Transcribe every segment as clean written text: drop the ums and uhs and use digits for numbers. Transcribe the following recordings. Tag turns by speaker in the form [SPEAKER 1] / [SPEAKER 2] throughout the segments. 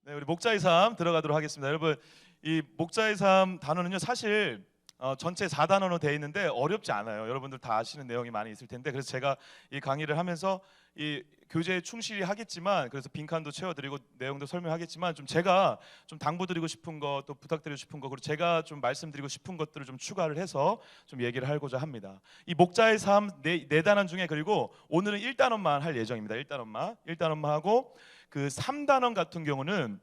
[SPEAKER 1] 네, 우리 목자의 삶 들어가도록 하겠습니다. 여러분, 이 목자의 삶 단어는요, 사실 전체 4단어로 되어 있는데 어렵지 않아요. 여러분들 다 아시는 내용이 많이 있을 텐데, 그래서 제가 이 강의를 하면서 이 교재에 충실히 하겠지만, 그래서 빈칸도 채워드리고 내용도 설명하겠지만, 좀 제가 좀 당부드리고 싶은 것, 또 부탁드리고 싶은 것, 그리고 제가 좀 말씀드리고 싶은 것들을 좀 추가를 해서 좀 얘기를 하고자 합니다. 이 목자의 삶 네 단원 중에, 그리고 오늘은 1단원만 할 예정입니다. 1단원만 하고, 그 3단원 같은 경우는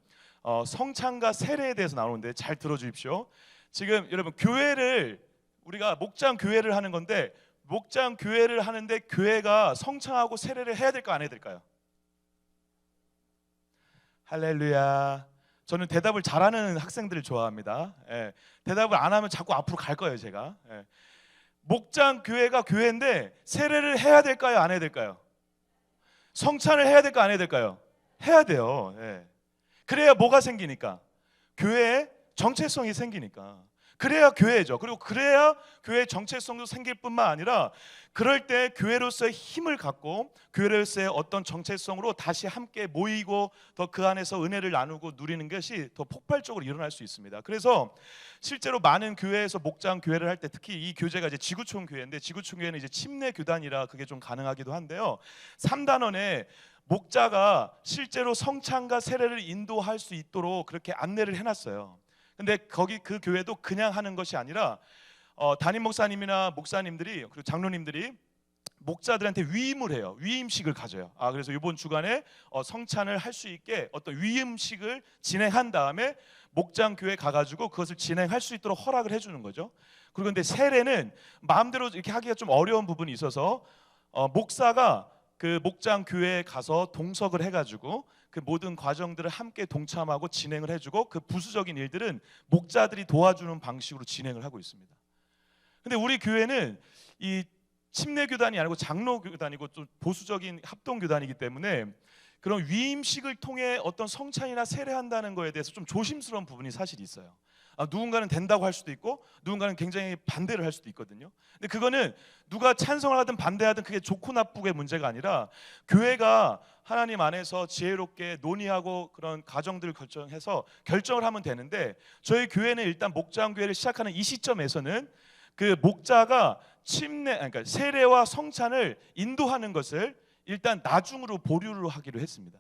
[SPEAKER 1] 성찬과 세례에 대해서 나오는데, 잘 들어주십시오. 지금 여러분, 교회를 우리가 목장 교회를 하는 건데, 목장 교회를 하는데 교회가 성찬하고 세례를 해야 될까 안 해야 될까요? 할렐루야. 저는 대답을 잘하는 학생들을 좋아합니다. 예. 대답을 안 하면 자꾸 앞으로 갈 거예요, 제가. 예. 목장 교회가 교회인데 세례를 해야 될까요, 안 해야 될까요? 성찬을 해야 될까 안 해야 될까요? 해야 돼요. 예. 그래야 뭐가 생기니까? 교회의 정체성이 생기니까. 그래야 교회죠. 그리고 그래야 교회의 정체성도 생길 뿐만 아니라, 그럴 때 교회로서의 힘을 갖고 교회로서의 어떤 정체성으로 다시 함께 모이고 더 그 안에서 은혜를 나누고 누리는 것이 더 폭발적으로 일어날 수 있습니다. 그래서 실제로 많은 교회에서 목장 교회를 할 때, 특히 이 교제가 이제 지구촌 교회인데, 지구촌 교회는 이제 침례 교단이라 그게 좀 가능하기도 한데요. 3단원에 목자가 실제로 성찬과 세례를 인도할 수 있도록 그렇게 안내를 해놨어요. 근데 거기 그 교회도 그냥 하는 것이 아니라 담임 목사님이나 목사님들이, 그리고 장로님들이 목자들한테 위임을 해요. 위임식을 가져요. 그래서 이번 주간에 성찬을 할 수 있게 어떤 위임식을 진행한 다음에 목장 교회 가가지고 그것을 진행할 수 있도록 허락을 해주는 거죠. 그리고 근데 세례는 마음대로 이렇게 하기가 좀 어려운 부분이 있어서 목사가 그 목장 교회에 가서 동석을 해가지고 그 모든 과정들을 함께 동참하고 진행을 해주고, 그 부수적인 일들은 목자들이 도와주는 방식으로 진행을 하고 있습니다. 근데 우리 교회는 이 침례교단이 아니고 장로교단이고 또 보수적인 합동교단이기 때문에, 그런 위임식을 통해 어떤 성찬이나 세례한다는 거에 대해서 좀 조심스러운 부분이 사실 있어요. 누군가는 된다고 할 수도 있고, 누군가는 굉장히 반대를 할 수도 있거든요. 근데 그거는 누가 찬성을 하든 반대하든 그게 좋고 나쁘게 문제가 아니라, 교회가 하나님 안에서 지혜롭게 논의하고 그런 가정들을 결정해서 결정을 하면 되는데, 저희 교회는 일단 목장 교회를 시작하는 이 시점에서는 그 목자가 그러니까 세례와 성찬을 인도하는 것을 일단 나중으로 보류를 하기로 했습니다.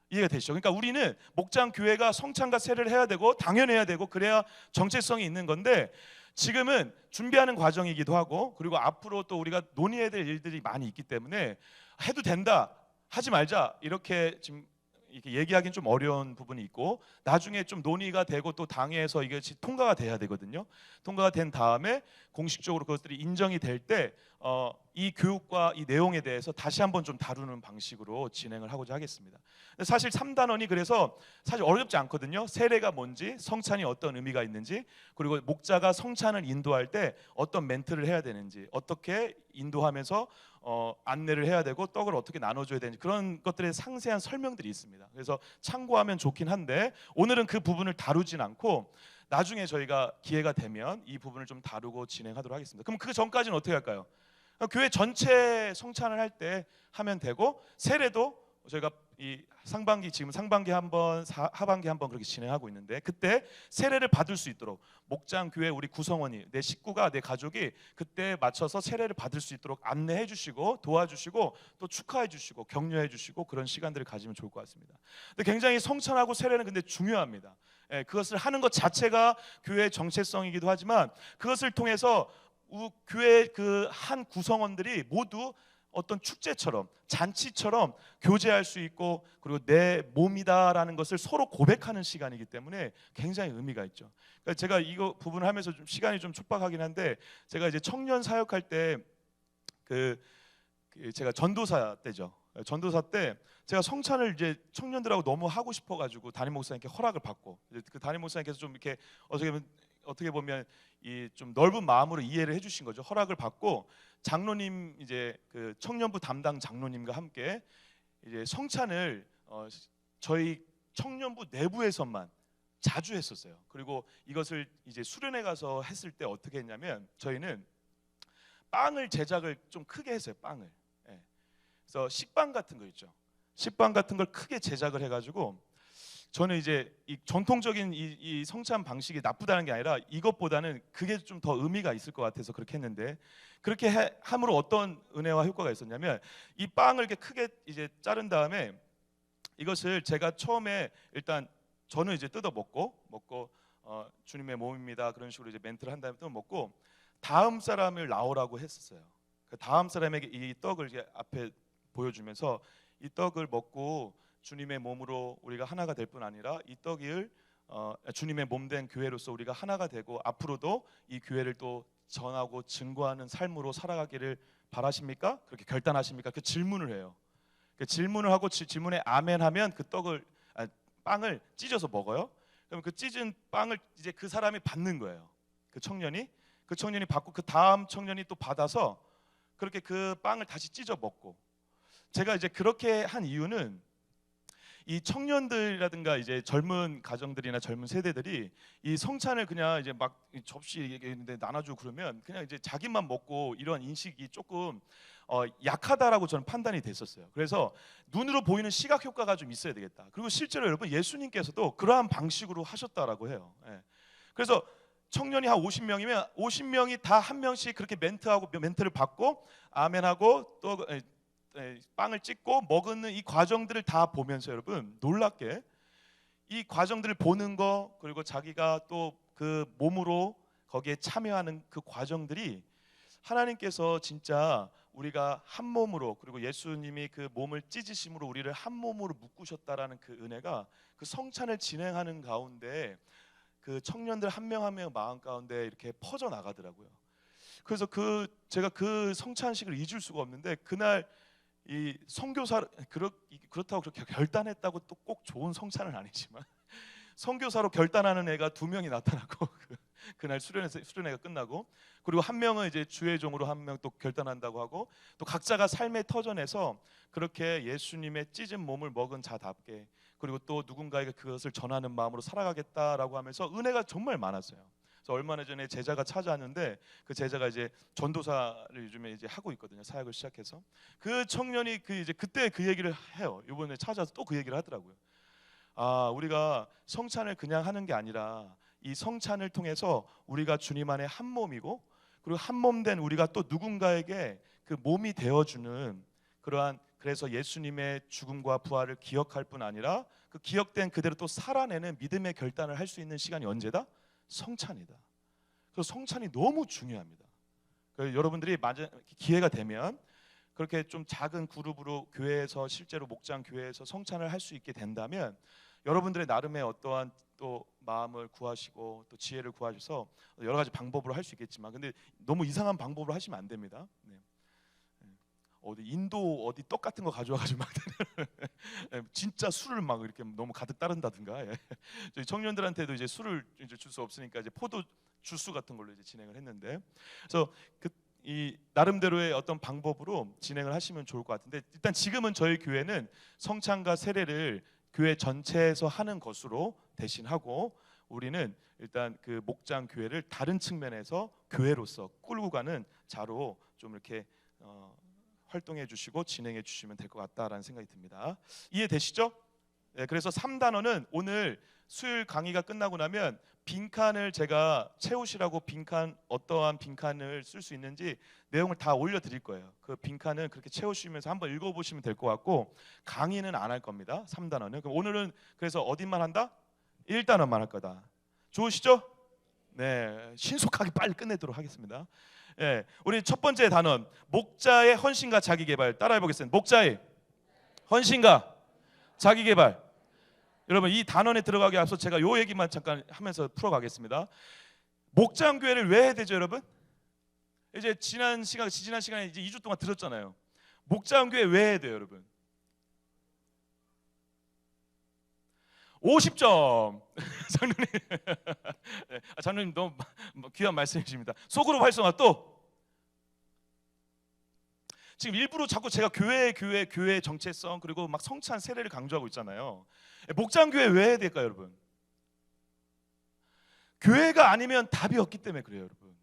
[SPEAKER 1] 이해가 되시죠? 그러니까 우리는 목장 교회가 성찬과 세례를 해야 되고 당연해야 되고, 그래야 정체성이 있는 건데, 지금은 준비하는 과정이기도 하고, 그리고 앞으로 또 우리가 논의해야 될 일들이 많이 있기 때문에 해도 된다, 하지 말자, 이렇게 지금 이렇게 얘기하기는 좀 어려운 부분이 있고, 나중에 좀 논의가 되고 또 당회에서 이것이 통과가 돼야 되거든요. 통과가 된 다음에 공식적으로 그것들이 인정이 될 때 이 교육과 이 내용에 대해서 다시 한번 좀 다루는 방식으로 진행을 하고자 하겠습니다. 사실 3단원이 그래서 사실 어렵지 않거든요. 세례가 뭔지, 성찬이 어떤 의미가 있는지, 그리고 목자가 성찬을 인도할 때 어떤 멘트를 해야 되는지, 어떻게 인도하면서 안내를 해야 되고 떡을 어떻게 나눠줘야 되는지, 그런 것들의 상세한 설명들이 있습니다. 그래서 참고하면 좋긴 한데, 오늘은 그 부분을 다루진 않고 나중에 저희가 기회가 되면 이 부분을 좀 다루고 진행하도록 하겠습니다. 그럼 그 전까지는 어떻게 할까요? 교회 전체 성찬을 할 때 하면 되고, 세례도 저희가 이 상반기, 지금 상반기 한번 하반기 한번 그렇게 진행하고 있는데, 그때 세례를 받을 수 있도록 목장 교회 우리 구성원이, 내 식구가, 내 가족이 그때 맞춰서 세례를 받을 수 있도록 안내해 주시고 도와주시고 또 축하해 주시고 격려해 주시고, 그런 시간들을 가지면 좋을 것 같습니다. 근데 굉장히 성찬하고 세례는 근데 중요합니다. 그것을 하는 것 자체가 교회의 정체성이기도 하지만, 그것을 통해서 교회 그 한 구성원들이 모두 어떤 축제처럼, 잔치처럼 교제할 수 있고, 그리고 내 몸이다라는 것을 서로 고백하는 시간이기 때문에 굉장히 의미가 있죠. 그러니까 제가 이거 부분을 하면서 좀 시간이 좀 촉박하긴 한데, 제가 이제 청년 사역할 때 그 제가 전도사 때죠. 전도사 때 제가 성찬을 이제 청년들하고 너무 하고 싶어가지고 담임 목사님께 허락을 받고, 그 담임 목사님께서 좀 이렇게 어떻게 보면 이 좀 넓은 마음으로 이해를 해주신 거죠. 허락을 받고 장로님, 이제 그 청년부 담당 장로님과 함께 이제 성찬을 저희 청년부 내부에서만 자주 했었어요. 그리고 이것을 이제 수련회 가서 했을 때 어떻게 했냐면, 저희는 빵을 제작을 좀 크게 했어요. 빵을. 그래서 식빵 같은 거 있죠. 식빵 같은 걸 크게 제작을 해가지고 저는 이제 이 전통적인 이 성찬 방식이 나쁘다는 게 아니라 이것보다는 그게 좀 더 의미가 있을 것 같아서 그렇게 했는데, 그렇게 함으로 어떤 은혜와 효과가 있었냐면, 이 빵을 이렇게 크게 이제 자른 다음에 이것을 제가 처음에 일단 저는 이제 뜯어 먹고 주님의 몸입니다 그런 식으로 이제 멘트를 한 다음에 뜯어 먹고, 다음 사람을 나오라고 했었어요. 그 다음 사람에게 이 떡을 이제 앞에 보여주면서, 이 떡을 먹고 주님의 몸으로 우리가 하나가 될 뿐 아니라 이 떡을 주님의 몸된 교회로서 우리가 하나가 되고 앞으로도 이 교회를 또 전하고 증거하는 삶으로 살아가기를 바라십니까? 그렇게 결단하십니까? 그 질문을 해요. 그 질문을 하고 질문에 아멘하면 그 빵을 찢어서 먹어요. 그럼 그 찢은 빵을 이제 그 사람이 받는 거예요. 그 청년이 받고 그 다음 청년이 또 받아서 그렇게 그 빵을 다시 찢어 먹고. 제가 이제 그렇게 한 이유는, 이 청년들이라든가 이제 젊은 가정들이나 젊은 세대들이 이 성찬을 그냥 이제 막 접시 있는데 나눠주고 그러면 그냥 이제 자기만 먹고 이런 인식이 조금 약하다라고 저는 판단이 됐었어요. 그래서 눈으로 보이는 시각 효과가 좀 있어야 되겠다. 그리고 실제로 여러분 예수님께서도 그러한 방식으로 하셨다라고 해요. 예. 그래서 청년이 한 50명이면 50명이 다 한 명씩 그렇게 멘트를 받고 아멘하고 또 빵을 찢고 먹는 이 과정들을 다 보면서 여러분 놀랍게 이 과정들을 보는 거, 그리고 자기가 또 그 몸으로 거기에 참여하는 그 과정들이, 하나님께서 진짜 우리가 한 몸으로, 그리고 예수님이 그 몸을 찢으심으로 우리를 한 몸으로 묶으셨다라는 그 은혜가 그 성찬을 진행하는 가운데 그 청년들 한 명 한 명 마음 가운데 이렇게 퍼져 나가더라고요. 그래서 제가 그 성찬식을 잊을 수가 없는데, 그날 이 선교사 그렇다고 그렇게 결단했다고 또 꼭 좋은 성찬은 아니지만 선교사로 결단하는 애가 2명이 나타나고 그날 수련회가 끝나고, 그리고 한 명은 이제 주의 종으로 한 명 또 결단한다고 하고, 또 각자가 삶의 터전에서 그렇게 예수님의 찢은 몸을 먹은 자답게, 그리고 또 누군가에게 그것을 전하는 마음으로 살아가겠다라고 하면서 은혜가 정말 많았어요. 그래서 얼마 전에 제자가 찾아왔는데, 그 제자가 이제 전도사를 요즘에 이제 하고 있거든요. 사역을 시작해서. 그 청년이 그때 그 얘기를 해요. 이번에 찾아서 또 그 얘기를 하더라고요. 우리가 성찬을 그냥 하는 게 아니라 이 성찬을 통해서 우리가 주님 안에 한 몸이고, 그리고 한 몸 된 우리가 또 누군가에게 그 몸이 되어주는 그러한, 그래서 예수님의 죽음과 부활을 기억할 뿐 아니라 그 기억된 그대로 또 살아내는 믿음의 결단을 할 수 있는 시간이 언제다? 성찬이다. 그래서 성찬이 너무 중요합니다. 그래서 여러분들이 기회가 되면 그렇게 좀 작은 그룹으로 교회에서, 실제로 목장 교회에서 성찬을 할 수 있게 된다면, 여러분들의 나름의 어떠한 또 마음을 구하시고 또 지혜를 구하셔서 여러 가지 방법으로 할 수 있겠지만, 근데 너무 이상한 방법으로 하시면 안 됩니다. 네. 어디 인도 어디 떡 같은 거 가져와가지고 막 진짜 술을 막 이렇게 너무 가득 따른다든가. 저희 청년들한테도 이제 술을 이제 줄 수 없으니까 이제 포도 주스 같은 걸로 이제 진행을 했는데, 그래서 이 나름대로의 어떤 방법으로 진행을 하시면 좋을 것 같은데, 일단 지금은 저희 교회는 성찬과 세례를 교회 전체에서 하는 것으로 대신하고, 우리는 일단 그 목장 교회를 다른 측면에서 교회로서 끌고 가는 자로 좀 이렇게 활동해 주시고 진행해 주시면 될 것 같다라는 생각이 듭니다. 이해되시죠? 네, 그래서 3단원은 오늘 수요일 강의가 끝나고 나면 빈칸을 제가 채우시라고, 어떠한 빈칸을 쓸 수 있는지 내용을 다 올려드릴 거예요. 그 빈칸은 그렇게 채우시면서 한번 읽어보시면 될 것 같고, 강의는 안 할 겁니다. 3단원은. 그럼 오늘은 그래서 어디만 한다? 1단원만 할 거다. 좋으시죠? 네, 신속하게 빨리 끝내도록 하겠습니다. 예, 우리 첫 번째 단원, 목자의 헌신과 자기개발. 따라해 보겠습니다. 목자의 헌신과 자기개발. 여러분, 이 단원에 들어가기 앞서 제가 요 얘기만 잠깐 하면서 풀어가겠습니다. 목장교회를 왜 해야 되죠, 여러분? 이제 지난 시간에 이제 2주 동안 들었잖아요. 목장교회 왜 해야 돼요, 여러분? 50점. 장로님, 장로님 너무 귀한 말씀이십니다. 소그룹 활성화 또. 지금 일부러 자꾸 제가 교회 정체성, 그리고 막 성찬 세례를 강조하고 있잖아요. 목장교회 왜 해야 될까요, 여러분? 교회가 아니면 답이 없기 때문에 그래요, 여러분.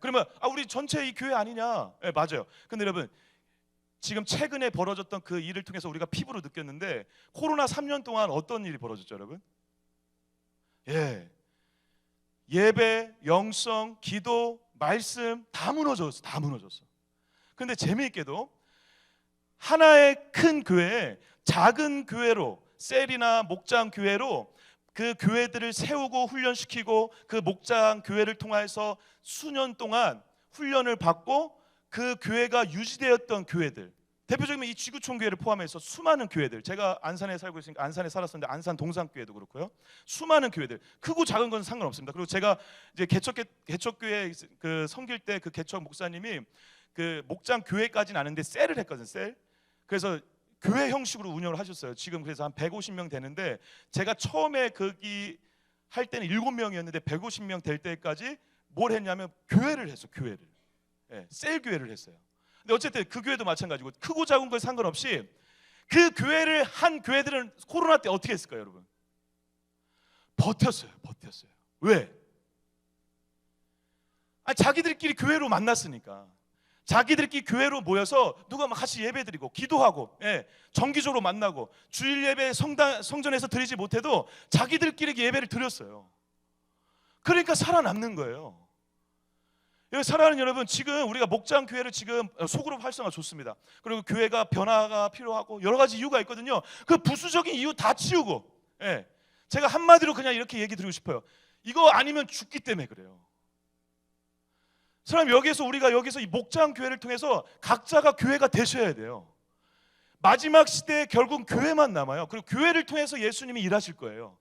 [SPEAKER 1] 그러면 우리 전체 이 교회 아니냐? 맞아요. 근데 여러분, 지금 최근에 벌어졌던 그 일을 통해서 우리가 피부로 느꼈는데 코로나 3년 동안 어떤 일이 벌어졌죠, 여러분? 예, 예배, 영성, 기도, 말씀 다 무너졌어, 다 무너졌어. 근데 재미있게도 하나의 큰 교회에 작은 교회로, 셀이나 목장 교회로 그 교회들을 세우고 훈련시키고 그 목장 교회를 통해서 수년 동안 훈련을 받고 그 교회가 유지되었던 교회들, 대표적으로 이 지구촌 교회를 포함해서 수많은 교회들, 제가 안산에 살고 있으니까 안산에 살았었는데 안산 동산교회도 그렇고요, 수많은 교회들, 크고 작은 건 상관없습니다. 그리고 제가 이제 개척교회 그 섬길 때 그 개척 목사님이 그 목장 교회까지는 아는데 셀을 했거든요, 셀. 그래서 교회 형식으로 운영을 하셨어요. 지금 그래서 한 150명 되는데, 제가 처음에 거기 할 때는 7명이었는데 150명 될 때까지 뭘 했냐면 교회를 했어, 교회를. 예, 셀 교회를 했어요. 근데 어쨌든 그 교회도 마찬가지고 크고 작은 걸 상관없이 그 교회를 한 교회들은 코로나 때 어떻게 했을까요, 여러분? 버텼어요. 왜? 자기들끼리 교회로 만났으니까. 자기들끼리 교회로 모여서 누가 막 같이 예배드리고 기도하고, 예, 정기적으로 만나고, 주일 예배 성전에서 드리지 못해도 자기들끼리 예배를 드렸어요. 그러니까 살아남는 거예요. 사랑하는 여러분, 지금 우리가 목장 교회를 지금 소그룹 활성화 좋습니다. 그리고 교회가 변화가 필요하고 여러 가지 이유가 있거든요. 그 부수적인 이유 다 치우고, 예, 제가 한마디로 그냥 이렇게 얘기 드리고 싶어요. 이거 아니면 죽기 때문에 그래요. 사람, 우리가 여기서 이 목장 교회를 통해서 각자가 교회가 되셔야 돼요. 마지막 시대에 결국 교회만 남아요. 그리고 교회를 통해서 예수님이 일하실 거예요.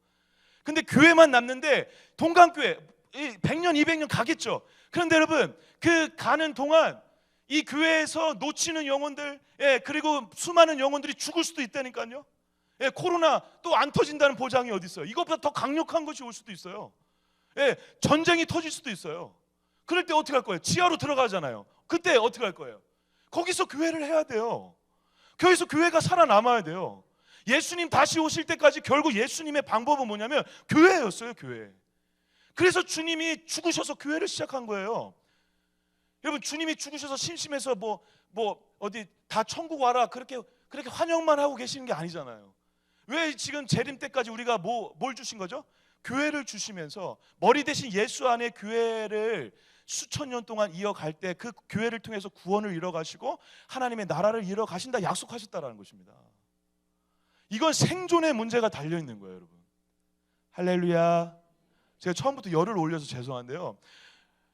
[SPEAKER 1] 근데 교회만 남는데 동강교회 100년 200년 가겠죠. 그런데 여러분, 그 가는 동안 이 교회에서 놓치는 영혼들, 예, 그리고 수많은 영혼들이 죽을 수도 있다니까요. 예, 코로나 또 안 터진다는 보장이 어디 있어요? 이것보다 더 강력한 것이 올 수도 있어요. 예, 전쟁이 터질 수도 있어요. 그럴 때 어떻게 할 거예요? 지하로 들어가잖아요. 그때 어떻게 할 거예요? 거기서 교회를 해야 돼요. 거기서 교회가 살아남아야 돼요. 예수님 다시 오실 때까지 결국 예수님의 방법은 뭐냐면 교회였어요, 교회. 그래서 주님이 죽으셔서 교회를 시작한 거예요. 여러분, 주님이 죽으셔서 심심해서 뭐 어디 다 천국 와라 그렇게 환영만 하고 계시는 게 아니잖아요. 왜 지금 재림 때까지 우리가 뭘 주신 거죠? 교회를 주시면서 머리 대신 예수 안에 교회를 수천 년 동안 이어갈 때 그 교회를 통해서 구원을 이뤄가시고 하나님의 나라를 이뤄가신다 약속하셨다라는 것입니다. 이건 생존의 문제가 달려있는 거예요, 여러분. 할렐루야. 제가 처음부터 열을 올려서 죄송한데요,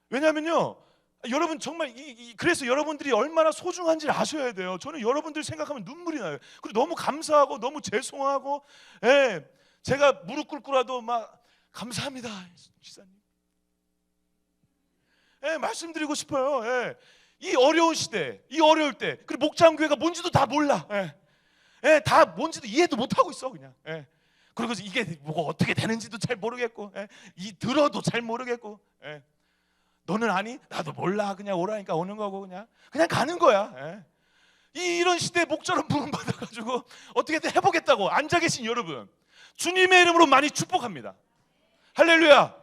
[SPEAKER 1] 왜냐하면요, 여러분 정말 그래서 여러분들이 얼마나 소중한지를 아셔야 돼요. 저는 여러분들 생각하면 눈물이 나요. 그리고 너무 감사하고 너무 죄송하고, 예, 제가 무릎 꿇고라도 막 감사합니다, 지사님, 예, 말씀드리고 싶어요. 예, 이 어려운 시대, 이 어려울 때, 그리고 목장교회가 뭔지도 다 몰라. 예, 예, 다 뭔지도 이해도 못하고 있어 그냥. 예. 그리고 이게 뭐가 어떻게 되는지도 잘 모르겠고, 예, 들어도 잘 모르겠고, 예. 너는 아니? 나도 몰라. 그냥 오라니까 오는 거고 그냥 가는 거야. 예. 이런 시대에 목자로 부름 받아가지고 어떻게든 해보겠다고 앉아 계신 여러분, 주님의 이름으로 많이 축복합니다. 할렐루야.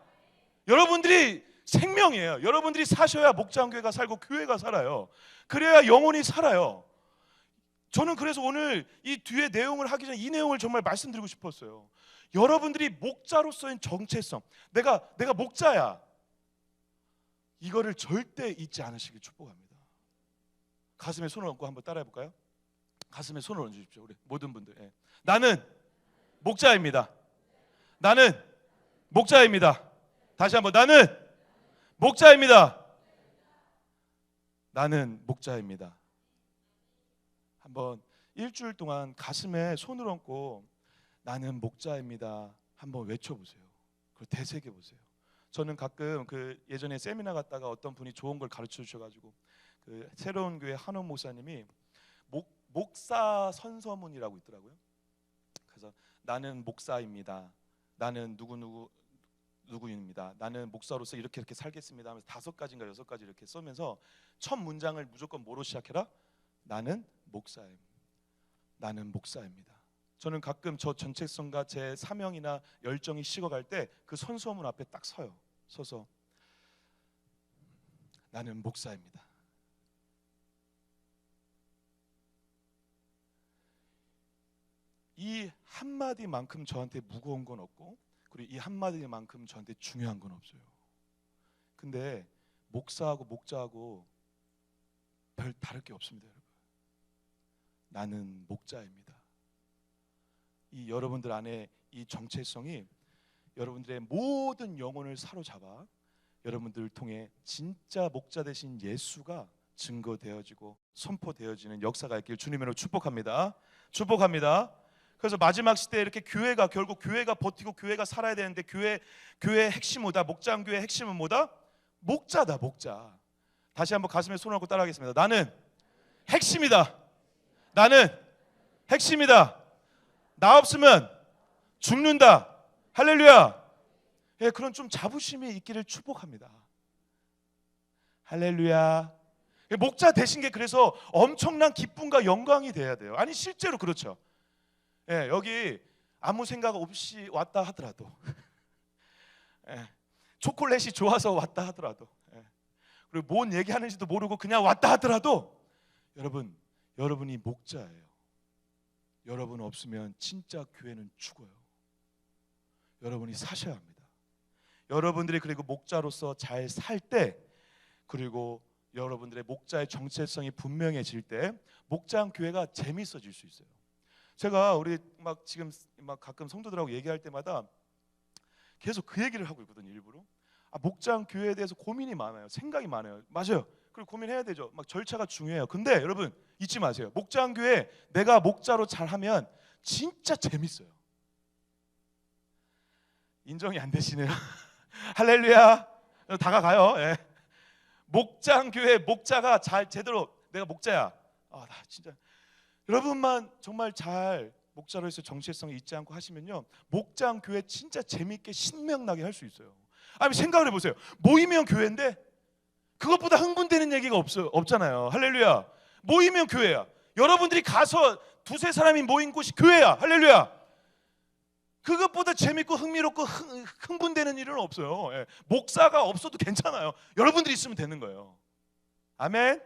[SPEAKER 1] 여러분들이 생명이에요. 여러분들이 사셔야 목장교회가 살고 교회가 살아요. 그래야 영혼이 살아요. 저는 그래서 오늘 이 뒤에 내용을 하기 전에 이 내용을 정말 말씀드리고 싶었어요. 여러분들이 목자로서의 정체성, 내가 목자야, 이거를 절대 잊지 않으시길 축복합니다. 가슴에 손을 얹고 한번 따라해 볼까요? 가슴에 손을 얹어 주십시오, 우리 모든 분들. 예. 나는 목자입니다. 나는 목자입니다. 다시 한번, 나는 목자입니다. 나는 목자입니다. 한번 일주일 동안 가슴에 손을 얹고 나는 목자입니다 한번 외쳐보세요. 그걸 되새겨보세요. 저는 가끔 그 예전에 세미나 갔다가 어떤 분이 좋은 걸 가르쳐 주셔가지고 그 새로운 교회 한원 목사님이 목사 선서문이라고 있더라고요. 그래서 나는 목사입니다. 나는 누구입니다. 나는 목사로서 이렇게 살겠습니다 하면서 5가지인가 6가지 이렇게 써면서 첫 문장을 무조건 뭐로 시작해라? 나는 목사입니다. 나는 목사입니다. 저는 가끔 저 정체성과 제 사명이나 열정이 식어갈 때 그 선서문 앞에 딱 서서 나는 목사입니다. 이 한마디만큼 저한테 무거운 건 없고, 그리고 이 한마디만큼 저한테 중요한 건 없어요. 근데 목사하고 목자하고 별 다를 게 없습니다, 여러분. 나는 목자입니다. 이 여러분들 안에 이 정체성이 여러분들의 모든 영혼을 사로잡아 여러분들을 통해 진짜 목자 되신 예수가 증거되어지고 선포되어지는 역사가 있길 주님으로 축복합니다. 축복합니다. 그래서 마지막 시대에 이렇게 교회가, 결국 교회가 버티고 교회가 살아야 되는데, 교회의 핵심은 뭐다? 목장교회의 핵심은 뭐다? 목자다, 목자. 다시 한번 가슴에 손을 얹고 따라하겠습니다. 나는 핵심이다. 나는 핵심이다. 나 없으면 죽는다. 할렐루야. 예, 그런 좀 자부심이 있기를 축복합니다. 할렐루야. 목자 되신 게 그래서 엄청난 기쁨과 영광이 돼야 돼요. 아니 실제로 그렇죠. 예, 여기 아무 생각 없이 왔다 하더라도 예, 초콜릿이 좋아서 왔다 하더라도 예, 그리고 뭔 얘기하는지도 모르고 그냥 왔다 하더라도 여러분이 목자예요. 여러분 없으면 진짜 교회는 죽어요. 여러분이 사셔야 합니다. 여러분들이 그리고 목자로서 잘 살 때, 그리고 여러분들의 목자의 정체성이 분명해질 때 목장 교회가 재미있어질 수 있어요. 제가 우리 지금 가끔 성도들하고 얘기할 때마다 계속 그 얘기를 하고 있거든요. 일부러 목장 교회에 대해서 고민이 많아요. 생각이 많아요. 맞아요. 그리고 고민해야 되죠. 절차가 중요해요. 근데 여러분 잊지 마세요. 목장 교회 내가 목자로 잘하면 진짜 재밌어요. 인정이 안 되시네요. 할렐루야. 다가가요. 예. 목장 교회 목자가 잘 제대로 내가 목자야. 나 진짜 여러분만 정말 잘 목자로 해서 정체성이 잊지 않고 하시면요, 목장 교회 진짜 재밌게 신명나게 할 수 있어요. 아니 생각을 해보세요. 모이면 교회인데 그것보다 흥분되는 얘기가 없잖아요. 할렐루야. 모이면 교회야. 여러분들이 가서 두세 사람이 모인 곳이 교회야. 할렐루야. 그것보다 재밌고 흥미롭고 흥분되는 일은 없어요. 예. 목사가 없어도 괜찮아요. 여러분들이 있으면 되는 거예요. 아멘.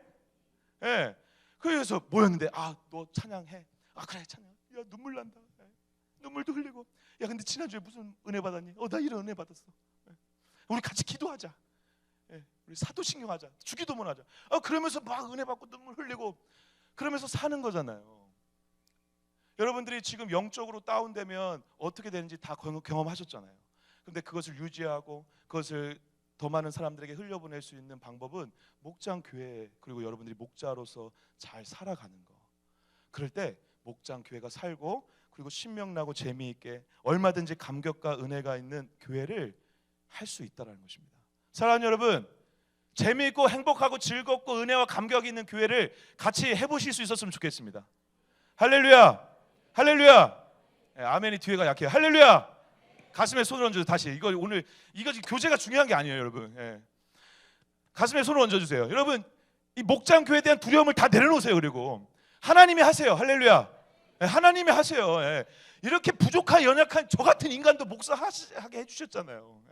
[SPEAKER 1] 예. 그래서 모였는데 너 찬양해. 그래 찬양. 야 눈물 난다. 예. 눈물도 흘리고. 야 근데 지난주에 무슨 은혜 받았니? 나 이런 은혜 받았어. 예. 우리 같이 기도하자. 예. 우리 사도신경하자. 주기도문 하자. 그러면서 막 은혜 받고 눈물 흘리고 그러면서 사는 거잖아요. 여러분들이 지금 영적으로 다운되면 어떻게 되는지 다 경험하셨잖아요. 근데 그것을 유지하고 그것을 더 많은 사람들에게 흘려보낼 수 있는 방법은 목장 교회, 그리고 여러분들이 목자로서 잘 살아가는 거. 그럴 때 목장 교회가 살고 그리고 신명나고 재미있게 얼마든지 감격과 은혜가 있는 교회를 할 수 있다는 것입니다. 사랑하는 여러분, 재미있고 행복하고 즐겁고 은혜와 감격이 있는 교회를 같이 해보실 수 있었으면 좋겠습니다. 할렐루야. 할렐루야. 예, 아멘이 뒤에가 약해요. 할렐루야. 가슴에 손을 얹어주세요. 다시 이거 교제가 중요한 게 아니에요, 여러분. 예. 가슴에 손을 얹어주세요. 여러분 이 목장 교회에 대한 두려움을 다 내려놓으세요. 그리고 하나님이 하세요. 할렐루야. 예, 하나님이 하세요. 예. 이렇게 부족한 연약한 저 같은 인간도 목사하게 해주셨잖아요.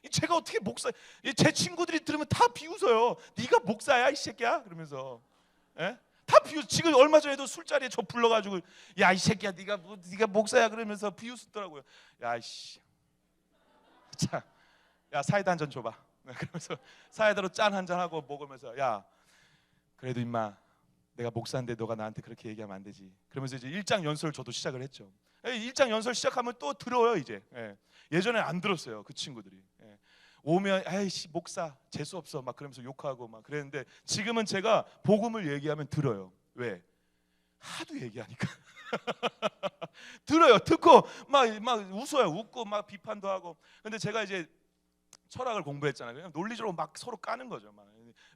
[SPEAKER 1] 예. 제가 어떻게 목사? 제 친구들이 들으면 다 비웃어요. 네가 목사야 이 새끼야? 그러면서. 예? 다 비웃. 지금 얼마 전에도 술자리에 저 불러가지고 야 이 새끼야 네가 목사야 그러면서 비웃었더라고요. 야이씨, 자, 야 사이다 한 잔 줘봐. 그러면서 사이다로 짠 한 잔 하고 먹으면서 야 그래도 임마 내가 목사인데 너가 나한테 그렇게 얘기하면 안 되지. 그러면서 이제 일장 연설 저도 시작을 했죠. 일장 연설 시작하면 또 들어요 이제. 예전에 안 들었어요 그 친구들이. 오면 아이씨 목사 재수 없어 막 그러면서 욕하고 막 그랬는데 지금은 제가 복음을 얘기하면 들어요. 왜? 하도 얘기하니까 들어요. 듣고 막 웃어요. 웃고 막 비판도 하고. 근데 제가 이제 철학을 공부했잖아요. 그냥 논리적으로 막 서로 까는 거죠. 막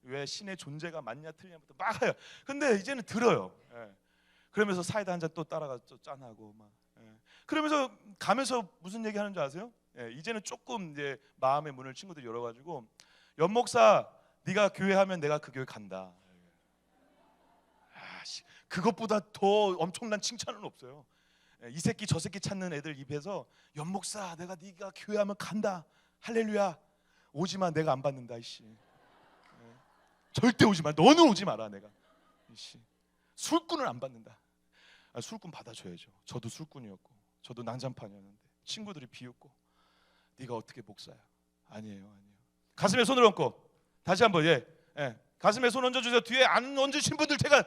[SPEAKER 1] 왜 신의 존재가 맞냐 틀냐부터 막 해요. 근데 이제는 들어요. 그러면서 사이다 한 잔 또 따라가 또 짠하고 막. 그러면서 가면서 무슨 얘기 하는 줄 아세요? 이제는 조금 이제 마음의 문을 친구들이 열어가지고 연목사 네가 교회 하면 내가 그 교회 간다. 그것보다 더 엄청난 칭찬은 없어요. 이 새끼 저 새끼 찾는 애들 입에서 연목사 네가 교회 하면 간다. 할렐루야. 오지마 내가 안 받는다 이씨. 절대 오지마. 너는 오지 마라 내가. 이씨. 술꾼을 안 받는다. 술꾼 받아줘야죠. 저도 술꾼이었고, 저도 난장판이었는데 친구들이 비웃고, 네가 어떻게 목사야? 아니에요. 가슴에 손을 얹고 다시 한번 가슴에 손 얹어주세요. 뒤에 안 얹으신 분들 제가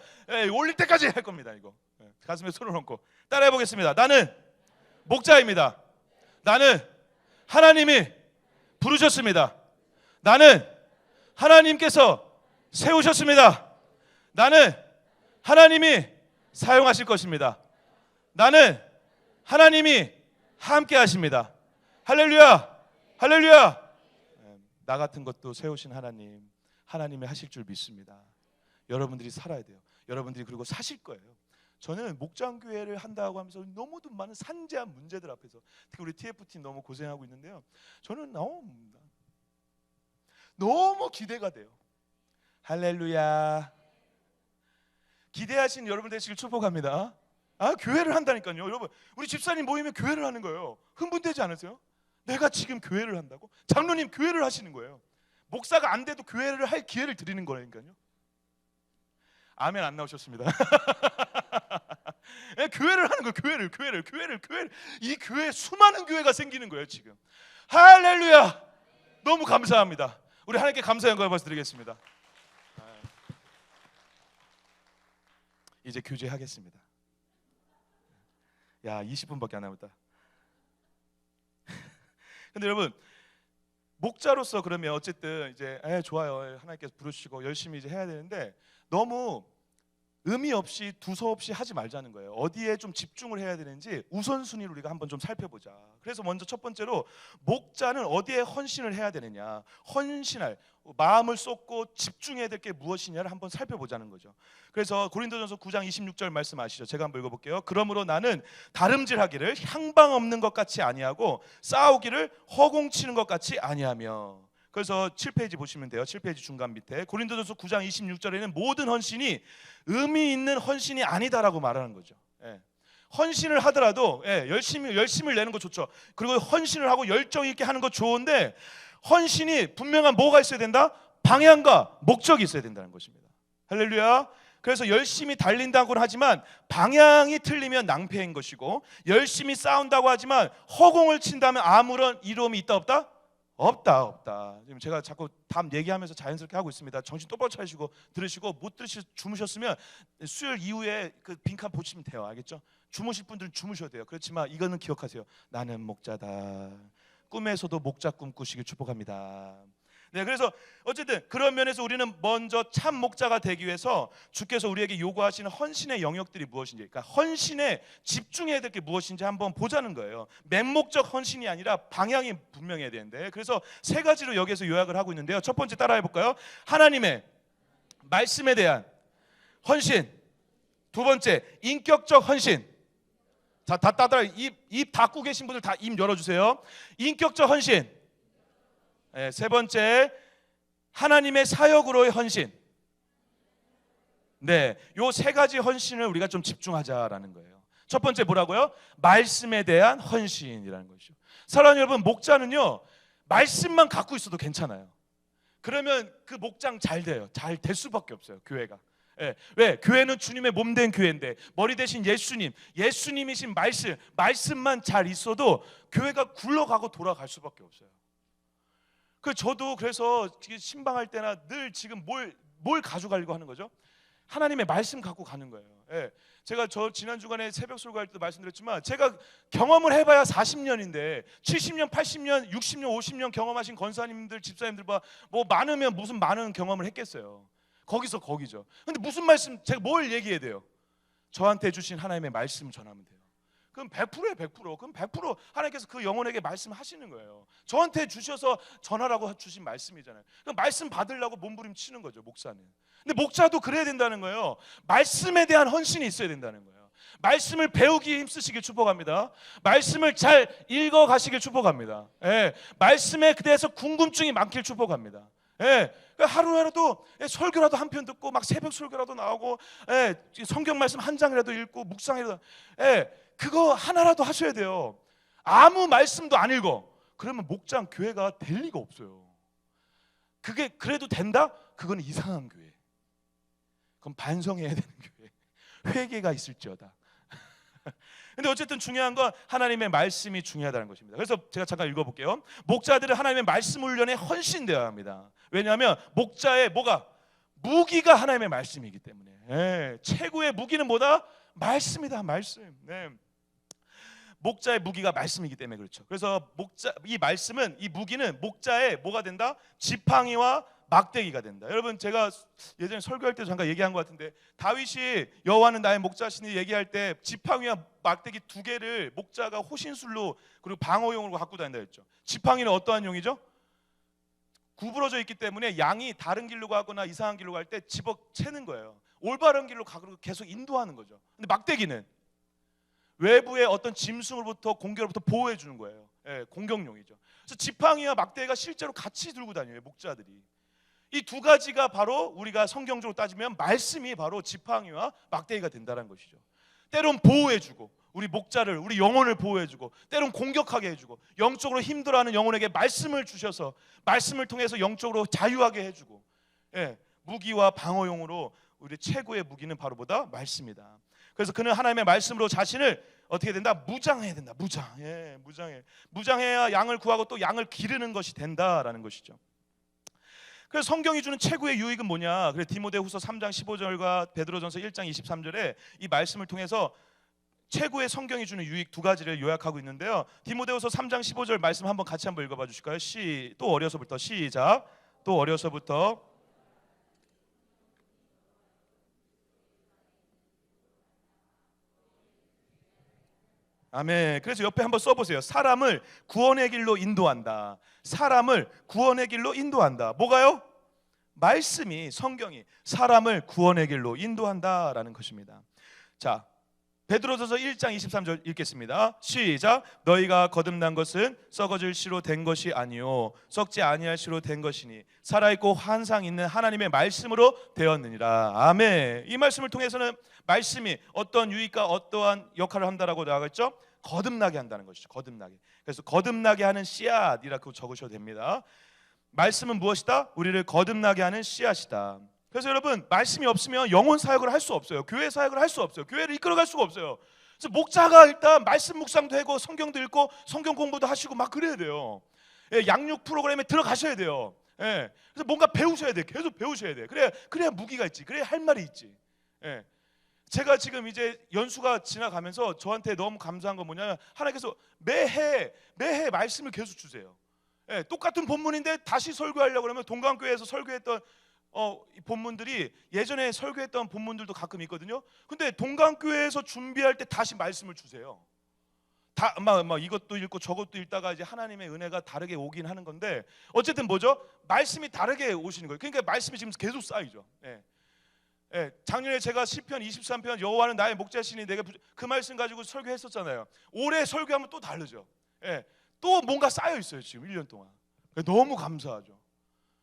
[SPEAKER 1] 올릴 때까지 할 겁니다. 이거 가슴에 손을 얹고 따라해 보겠습니다. 나는 목자입니다. 나는 하나님이 부르셨습니다. 나는 하나님께서 세우셨습니다. 나는 하나님이 사용하실 것입니다. 나는 하나님이 함께 하십니다. 할렐루야, 할렐루야. 나 같은 것도 세우신 하나님이 하실 줄 믿습니다. 여러분들이 살아야 돼요. 여러분들이 그리고 사실 거예요. 저는 목장교회를 한다고 하면서 너무도 많은 산재한 문제들 앞에서, 특히 우리 TF팀 너무 고생하고 있는데요, 저는 너무 기대가 돼요. 할렐루야. 기대하신 여러분 되시길 축복합니다. 교회를 한다니까요. 여러분, 우리 집사님 모이면 교회를 하는 거예요. 흥분되지 않으세요? 내가 지금 교회를 한다고? 장로님 교회를 하시는 거예요. 목사가 안 돼도 교회를 할 기회를 드리는 거라니까요. 아멘 안 나오셨습니다. 교회를 하는 거예요. 교회를. 이 교회 수많은 교회가 생기는 거예요 지금. 할렐루야. 너무 감사합니다. 우리 하나님께 감사 영광을 말씀드리겠습니다. 이제 교제하겠습니다. 야, 20분밖에 안 남았다. 근데 여러분, 목자로서 그러면 어쨌든 이제 좋아요. 하나님께서 부르시고 열심히 이제 해야 되는데, 너무 의미 없이 두서없이 하지 말자는 거예요. 어디에 좀 집중을 해야 되는지 우선순위를 우리가 한번 좀 살펴보자. 그래서 먼저 첫 번째로, 목자는 어디에 헌신을 해야 되느냐, 헌신할 마음을 쏟고 집중해야 될 게 무엇이냐를 한번 살펴보자는 거죠. 그래서 고린도전서 9장 26절 말씀 아시죠? 제가 한번 읽어볼게요. 그러므로 나는 다름질하기를 향방 없는 것 같이 아니하고 싸우기를 허공치는 것 같이 아니하며. 그래서 7페이지 보시면 돼요. 7페이지 중간 밑에 고린도전서 9장 26절에는 모든 헌신이 의미 있는 헌신이 아니다라고 말하는 거죠. 헌신을 하더라도 열심을 내는 거 좋죠. 그리고 헌신을 하고 열정 있게 하는 거 좋은데, 헌신이 분명한 뭐가 있어야 된다? 방향과 목적이 있어야 된다는 것입니다. 할렐루야. 그래서 열심히 달린다고는 하지만 방향이 틀리면 낭패인 것이고, 열심히 싸운다고 하지만 허공을 친다면 아무런 이로움이 있다 없다? 없다. 지금 제가 자꾸 답 얘기하면서 자연스럽게 하고 있습니다. 정신 똑바로 차리시고 들으시고, 못 들으시 주무셨으면 수요일 이후에 그 빈칸 보시면 돼요. 알겠죠? 주무실 분들은 주무셔도 돼요. 그렇지만 이거는 기억하세요. 나는 목자다. 꿈에서도 목자 꿈 꾸시길 축복합니다. 네, 그래서 어쨌든 그런 면에서 우리는 먼저 참 목자가 되기 위해서 주께서 우리에게 요구하시는 헌신의 영역들이 무엇인지, 그러니까 헌신에 집중해야 될 게 무엇인지 한번 보자는 거예요. 맹목적 헌신이 아니라 방향이 분명해야 되는데, 그래서 세 가지로 여기서 요약을 하고 있는데요. 첫 번째 따라해 볼까요? 하나님의 말씀에 대한 헌신. 두 번째, 인격적 헌신. 자, 다 따라 입 닫고 계신 분들 다 입 열어주세요. 인격적 헌신. 세 번째, 하나님의 사역으로의 헌신. 네, 요 세 가지 헌신을 우리가 좀 집중하자라는 거예요. 첫 번째 뭐라고요? 말씀에 대한 헌신이라는 것이죠. 사랑하는 여러분, 목자는요, 말씀만 갖고 있어도 괜찮아요. 그러면 그 목장 잘 돼요. 잘 될 수밖에 없어요, 교회가. 왜? 교회는 주님의 몸된 교회인데, 머리 대신 예수님이신 말씀만 잘 있어도 교회가 굴러가고 돌아갈 수밖에 없어요. 저도 그래서 신방할 때나 늘 지금 뭘 가져가려고 하는 거죠? 하나님의 말씀 갖고 가는 거예요. 제가 지난 주간에 새벽 설교할 때도 말씀드렸지만, 제가 경험을 해봐야 40년인데 70년, 80년, 60년, 50년 경험하신 권사님들, 집사님들과 뭐 많으면 무슨 많은 경험을 했겠어요. 거기서 거기죠. 근데 무슨 말씀, 제가 뭘 얘기해야 돼요? 저한테 주신 하나님의 말씀 전하면 돼요. 그럼 100%예요, 100%. 그럼 100% 하나님께서 그 영혼에게 말씀하시는 거예요. 저한테 주셔서 전하라고 주신 말씀이잖아요. 그럼 말씀 받으려고 몸부림치는 거죠, 목사는. 근데 목자도 그래야 된다는 거예요. 말씀에 대한 헌신이 있어야 된다는 거예요. 말씀을 배우기에 힘쓰시길 축복합니다. 말씀을 잘 읽어가시길 축복합니다. 말씀에 대해서 궁금증이 많길 축복합니다. 하루라도 설교라도 한 편 듣고, 막 새벽 설교라도 나오고, 성경 말씀 한 장이라도 읽고, 묵상이라도, 그거 하나라도 하셔야 돼요. 아무 말씀도 안 읽어. 그러면 목장 교회가 될 리가 없어요. 그게 그래도 된다? 그건 이상한 교회. 그럼 반성해야 되는 교회. 회개가 있을지어다. 근데 어쨌든 중요한 건 하나님의 말씀이 중요하다는 것입니다. 그래서 제가 잠깐 읽어볼게요. 목자들은 하나님의 말씀 훈련에 헌신되어야 합니다. 왜냐하면 목자의 뭐가? 무기가 하나님의 말씀이기 때문에. 최고의 무기는 뭐다? 말씀이다. 말씀. 목자의 무기가 말씀이기 때문에 그렇죠. 그래서 이 말씀은, 이 무기는 목자의 뭐가 된다? 지팡이와 막대기가 된다. 여러분, 제가 예전에 설교할 때 잠깐 얘기한 것 같은데, 다윗이 여호와는 나의 목자시니 얘기할 때 지팡이와 막대기 두 개를 목자가 호신술로 그리고 방어용으로 갖고 다닌다 했죠. 지팡이는 어떠한 용이죠? 구부러져 있기 때문에 양이 다른 길로 가거나 이상한 길로 갈 때 집어채는 거예요. 올바른 길로 가고 계속 인도하는 거죠. 근데 막대기는 외부의 어떤 짐승으로부터, 공격으로부터 보호해 주는 거예요. 공격용이죠. 그래서 지팡이와 막대기가 실제로 같이 들고 다녀요, 목자들이. 이 두 가지가 바로 우리가 성경적으로 따지면 말씀이 바로 지팡이와 막대기가 된다는 것이죠. 때론 보호해주고, 우리 목자를, 우리 영혼을 보호해주고, 때론 공격하게 해주고, 영적으로 힘들어하는 영혼에게 말씀을 주셔서 말씀을 통해서 영적으로 자유하게 해주고, 무기와 방어용으로 우리 최고의 무기는 바로 뭐다? 말씀이다. 그래서 그는 하나님의 말씀으로 자신을 어떻게 된다? 무장해야 된다. 무장해야 양을 구하고 또 양을 기르는 것이 된다라는 것이죠. 그래서 성경이 주는 최고의 유익은 뭐냐? 그래, 디모데후서 3장 15절과 베드로전서 1장 23절에 이 말씀을 통해서 최고의 성경이 주는 유익 두 가지를 요약하고 있는데요. 디모데후서 3장 15절 말씀 같이 한번 읽어봐 주실까요? 또 어려서부터 시작. 또 어려서부터 아멘. 그래서 옆에 한번 써보세요. 사람을 구원의 길로 인도한다. 사람을 구원의 길로 인도한다. 뭐가요? 말씀이, 성경이 사람을 구원의 길로 인도한다라는 것입니다. 자, 베드로전서 1장 23절 읽겠습니다. 시작. 너희가 거듭난 것은 썩어질 씨로 된 것이 아니요 썩지 아니할 씨로 된 것이니 살아있고 환상 있는 하나님의 말씀으로 되었느니라. 아멘. 이 말씀을 통해서는 말씀이 어떤 유익과 어떠한 역할을 한다라고 나가겠죠? 거듭나게 한다는 것이죠. 거듭나게. 그래서 거듭나게 하는 씨앗이라고 적으셔도 됩니다. 말씀은 무엇이다? 우리를 거듭나게 하는 씨앗이다. 그래서 여러분, 말씀이 없으면 영혼 사역을 할 수 없어요. 교회 사역을 할 수 없어요. 교회를 이끌어갈 수가 없어요. 그래서 목자가 일단 말씀 묵상도 하고 성경도 읽고 성경 공부도 하시고 막 그래야 돼요. 양육 프로그램에 들어가셔야 돼요. 그래서 뭔가 배우셔야 돼요. 계속 배우셔야 돼요. 그래야 무기가 있지. 그래야 할 말이 있지. 제가 지금 이제 연수가 지나가면서 저한테 너무 감사한 건 뭐냐면, 하나님께서 매해 말씀을 계속 주세요. 똑같은 본문인데 다시 설교하려고 그러면 동강교회에서 설교했던 이 본문들이 예전에 설교했던 본문들도 가끔 있거든요. 근데 동강교회에서 준비할 때 다시 말씀을 주세요. 막 이것도 읽고 저것도 읽다가 이제 하나님의 은혜가 다르게 오긴 하는 건데, 어쨌든 뭐죠? 말씀이 다르게 오시는 거예요. 그러니까 말씀이 지금 계속 쌓이죠. 작년에 제가 시편 23편 여호와는 나의 목자시니 내가 그 말씀 가지고 설교했었잖아요. 올해 설교하면 또 다르죠. 또 뭔가 쌓여 있어요. 지금 1년 동안. 너무 감사하죠.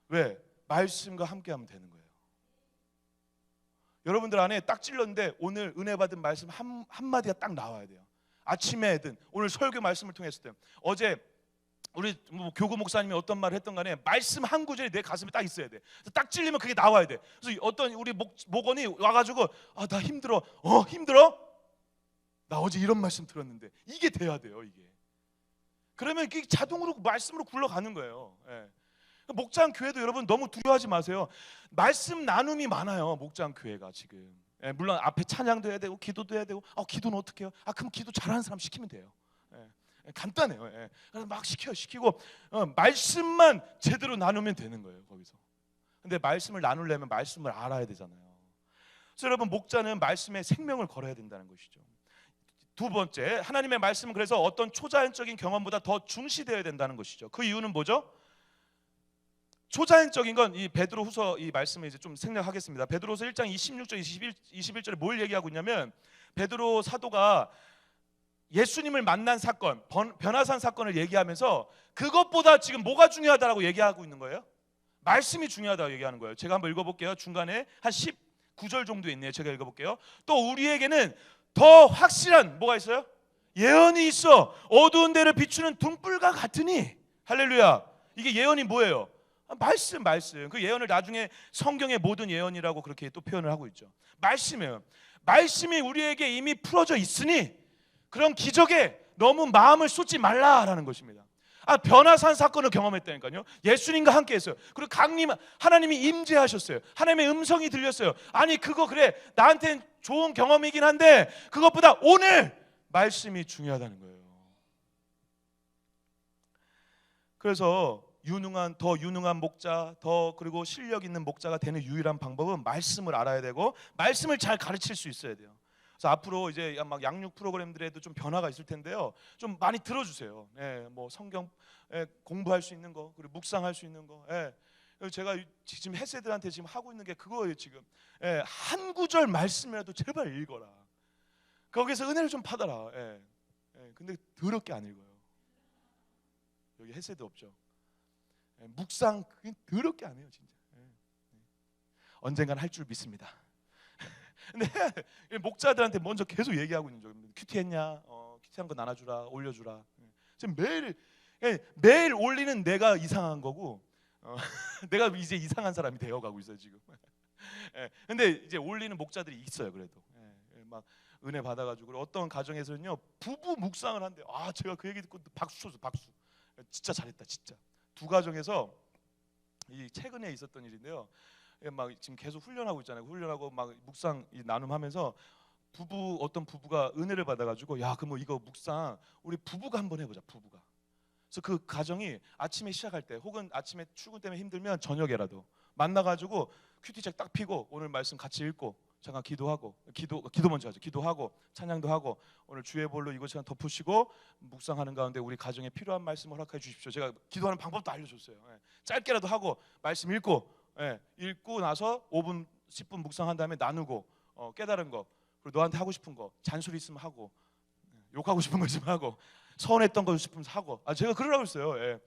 [SPEAKER 1] 왜? 말씀과 함께하면 되는 거예요. 여러분들 안에 딱 찔렀는데 오늘 은혜 받은 말씀 한마디가 딱 나와야 돼요. 아침에든 오늘 설교 말씀을 통했을 때, 어제 우리 교구 목사님이 어떤 말을 했던 간에 말씀 한 구절이 내 가슴에 딱 있어야 돼. 딱 찔리면 그게 나와야 돼. 그래서 어떤 우리 목원이 와가지고 나 힘들어. 힘들어? 나 어제 이런 말씀 들었는데, 이게 돼야 돼요. 이게. 그러면 이게 자동으로 말씀으로 굴러가는 거예요. 목장 교회도 여러분 너무 두려워하지 마세요. 말씀 나눔이 많아요. 목장 교회가 지금. 물론 앞에 찬양도 해야 되고 기도도 해야 되고. 기도는 어떻게 해요? 그럼 기도 잘하는 사람 시키면 돼요. 간단해요. 그래서 막 시키고 말씀만 제대로 나누면 되는 거예요. 거기서. 근데 말씀을 나누려면 말씀을 알아야 되잖아요. 그래서 여러분, 목자는 말씀에 생명을 걸어야 된다는 것이죠. 두 번째, 하나님의 말씀은 그래서 어떤 초자연적인 경험보다 더 중시되어야 된다는 것이죠. 그 이유는 뭐죠? 초자연적인 건 이 베드로후서 이 말씀을 이제 좀 생략하겠습니다. 베드로후서 1장 26절 21절에 뭘 얘기하고 있냐면, 베드로 사도가 예수님을 만난 사건, 변화산 사건을 얘기하면서 그것보다 지금 뭐가 중요하다라고 얘기하고 있는 거예요? 말씀이 중요하다고 얘기하는 거예요. 제가 한번 읽어볼게요. 중간에 한 19절 정도 있네요. 제가 읽어볼게요. 또 우리에게는 더 확실한 뭐가 있어요? 예언이 있어. 어두운 데를 비추는 등불과 같으니. 할렐루야. 이게 예언이 뭐예요? 말씀. 그 예언을 나중에 성경의 모든 예언이라고 그렇게 또 표현을 하고 있죠. 말씀이에요. 말씀이 우리에게 이미 풀어져 있으니 그런 기적에 너무 마음을 쏟지 말라라는 것입니다. 변화산 사건을 경험했다니까요. 예수님과 함께 했어요. 그리고 하나님이 임재하셨어요. 하나님의 음성이 들렸어요. 아니 그거 그래 나한테는 좋은 경험이긴 한데 그것보다 오늘 말씀이 중요하다는 거예요. 그래서 더 유능한 목자, 그리고 실력 있는 목자가 되는 유일한 방법은 말씀을 알아야 되고 말씀을 잘 가르칠 수 있어야 돼요. 그래서 앞으로 이제 막 양육 프로그램들에도 좀 변화가 있을 텐데요. 좀 많이 들어주세요. 뭐 성경 공부할 수 있는 거, 그리고 묵상할 수 있는 거. 제가 지금 햇새들한테 지금 하고 있는 게 그거예요. 지금 한 구절 말씀이라도 제발 읽어라. 거기서 은혜를 좀 받아라. 근데 더럽게 안 읽어요. 여기 햇새도 없죠. 묵상 더럽게 안 해요, 진짜. 언젠간 할 줄 믿습니다. 근데 목자들한테 먼저 계속 얘기하고 있는 거예요. 큐티했냐? 큐티한 거 나눠주라, 올려주라. 지금 매일 올리는 내가 이상한 거고, 내가 이제 이상한 사람이 되어가고 있어요 지금. 근데 이제 올리는 목자들이 있어요. 그래도 막 은혜 받아가지고 어떤 가정에서는요 부부 묵상을 한대요. 제가 그 얘기 듣고 박수 쳤어, 박수. 진짜 잘했다, 진짜. 두 가정에서 이 최근에 있었던 일인데요. 막 지금 계속 훈련하고 있잖아요. 훈련하고 막 묵상 나눔하면서 어떤 부부가 은혜를 받아가지고 야, 그럼 이거 묵상 우리 부부가 한번 해보자, 부부가. 그래서 그 가정이 아침에 시작할 때 혹은 아침에 출근 때문에 힘들면 저녁에라도 만나가지고 큐티책 딱 피고 오늘 말씀 같이 읽고 잠깐 기도 먼저 하죠. 기도하고 찬양도 하고 오늘 주의 볼로 이것저것 덮으시고 묵상하는 가운데 우리 가정에 필요한 말씀 허락해 주십시오. 제가 기도하는 방법도 알려줬어요. 짧게라도 하고 말씀 읽고 나서 5분 10분 묵상한 다음에 나누고 깨달은 거, 그리고 너한테 하고 싶은 거, 잔소리 있으면 하고, 욕하고 싶은 거 있으면 하고, 서운했던 거 싶으면 하고. 제가 그러라고 했어요.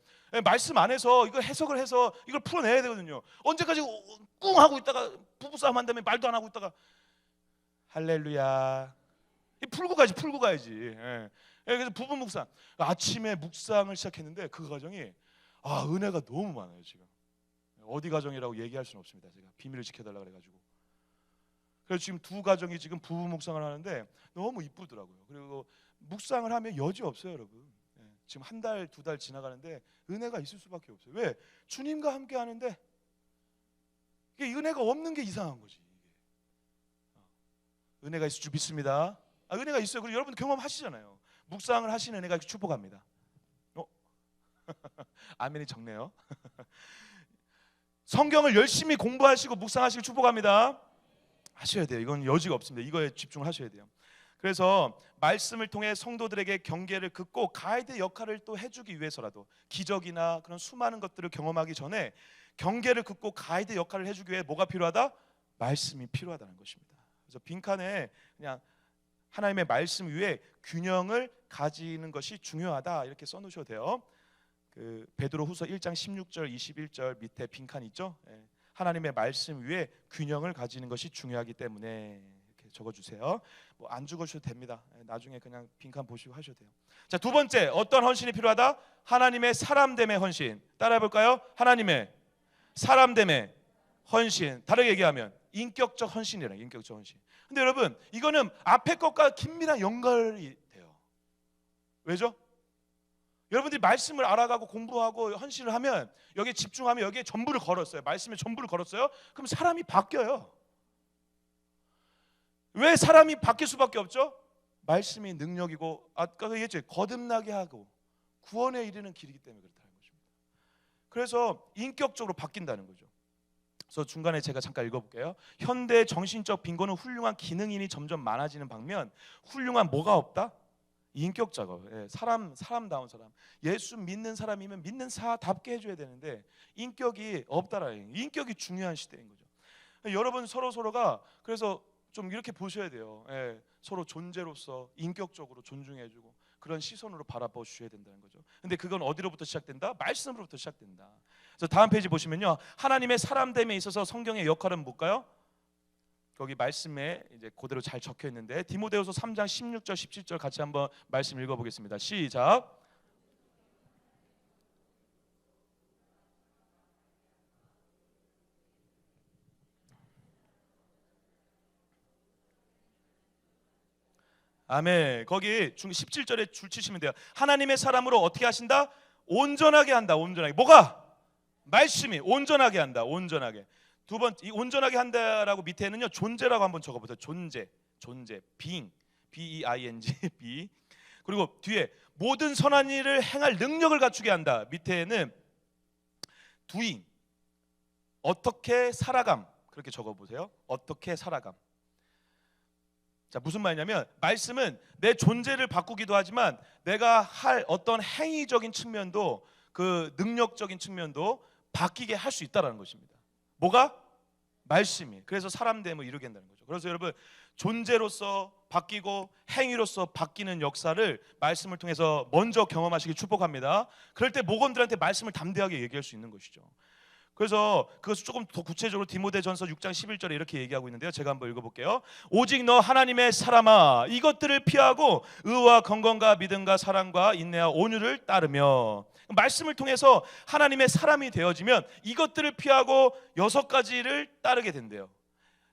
[SPEAKER 1] 말씀 안에서 이거 해석을 해서 이걸 풀어내야 되거든요. 언제까지 꿍 하고 있다가 부부싸움 한 다음에 말도 안 하고 있다가 할렐루야 풀고 가야지. 그래서 부부 묵상, 아침에 묵상을 시작했는데 그 가정이 은혜가 너무 많아요. 지금 어디 가정이라고 얘기할 수는 없습니다. 제가 비밀을 지켜달라 그래가지고. 그래서 지금 두 가정이 지금 부부 묵상을 하는데 너무 이쁘더라고요. 그리고 묵상을 하면 여지 없어요, 여러분. 지금 한 달, 두 달 지나가는데 은혜가 있을 수밖에 없어요. 왜? 주님과 함께 하는데 이게 은혜가 없는 게 이상한 거지. 은혜가 있을 줄 믿습니다. 은혜가 있어요. 그리고 여러분 경험하시잖아요. 묵상을 하시는 은혜가 축복합니다. 아멘이 적네요. 성경을 열심히 공부하시고 묵상하시길 축복합니다. 하셔야 돼요. 이건 여지가 없습니다. 이거에 집중을 하셔야 돼요. 그래서 말씀을 통해 성도들에게 경계를 긋고 가이드 역할을 또 해주기 위해서라도 기적이나 그런 수많은 것들을 경험하기 전에 경계를 긋고 가이드 역할을 해주기 위해 뭐가 필요하다? 말씀이 필요하다는 것입니다. 그래서 빈칸에 그냥 하나님의 말씀 위에 균형을 가지는 것이 중요하다 이렇게 써놓으셔도 돼요. 그 베드로후서 1장 16절 21절 밑에 빈칸 있죠? 하나님의 말씀 위에 균형을 가지는 것이 중요하기 때문에 이렇게 적어주세요. 뭐 안 적으셔도 됩니다. 나중에 그냥 빈칸 보시고 하셔도 돼요. 자, 두 번째, 어떤 헌신이 필요하다? 하나님의 사람됨의 헌신. 따라해 볼까요? 하나님의 사람됨의 헌신. 다르게 얘기하면 인격적 헌신이래요. 인격적 헌신. 근데 여러분 이거는 앞에 것과 긴밀한 연결이 돼요. 왜죠? 여러분들이 말씀을 알아가고 공부하고 헌신을 하면 여기에 집중하면 여기에 전부를 걸었어요. 말씀에 전부를 걸었어요. 그럼 사람이 바뀌어요. 왜 사람이 바뀔 수밖에 없죠? 말씀이 능력이고 아까 얘기했죠. 거듭나게 하고 구원에 이르는 길이기 때문에 그렇다는 것입니다. 그래서 인격적으로 바뀐다는 거죠. 그래서 중간에 제가 잠깐 읽어볼게요. 현대 정신적 빈곤은 훌륭한 기능인이 점점 많아지는 반면 훌륭한 뭐가 없다? 인격자가 사람다운 사람, 예수 믿는 사람이면 믿는 사답게 해줘야 되는데 인격이 없다라는, 인격이 중요한 시대인 거죠. 여러분 서로가 그래서 좀 이렇게 보셔야 돼요. 서로 존재로서 인격적으로 존중해주고 그런 시선으로 바라봐 주셔야 된다는 거죠. 근데 그건 어디로부터 시작된다? 말씀으로부터 시작된다. 그래서 다음 페이지 보시면요, 하나님의 사람됨에 있어서 성경의 역할은 뭘까요? 거기 말씀에 이제 그대로 잘 적혀 있는데 디모데후서 3장 16절 17절 같이 한번 말씀 읽어보겠습니다. 시작. 아멘. 거기 17절에 줄 치시면 돼요. 하나님의 사람으로 어떻게 하신다? 온전하게 한다. 온전하게. 뭐가? 말씀이 온전하게 한다. 온전하게. 두 번, 이 온전하게 한다라고 밑에는요 존재라고 한번 적어보세요. 존재, being, B-E-I-N-G, B. 그리고 뒤에 모든 선한 일을 행할 능력을 갖추게 한다. 밑에는 doing, 어떻게 살아감, 그렇게 적어보세요. 어떻게 살아감. 자, 무슨 말이냐면 말씀은 내 존재를 바꾸기도 하지만 내가 할 어떤 행위적인 측면도, 그 능력적인 측면도 바뀌게 할 수 있다는 것입니다. 뭐가? 말씀이. 그래서 사람 됨을 이루게 한다는 거죠. 그래서 여러분, 존재로서 바뀌고 행위로서 바뀌는 역사를 말씀을 통해서 먼저 경험하시기 축복합니다. 그럴 때 목원들한테 말씀을 담대하게 얘기할 수 있는 것이죠. 그래서 그것을 조금 더 구체적으로 디모데전서 6장 11절에 이렇게 얘기하고 있는데요. 제가 한번 읽어볼게요. 오직 너 하나님의 사람아, 이것들을 피하고 의와 건강과 믿음과 사랑과 인내와 온유를 따르며. 말씀을 통해서 하나님의 사람이 되어지면 이것들을 피하고 6가지를 따르게 된대요.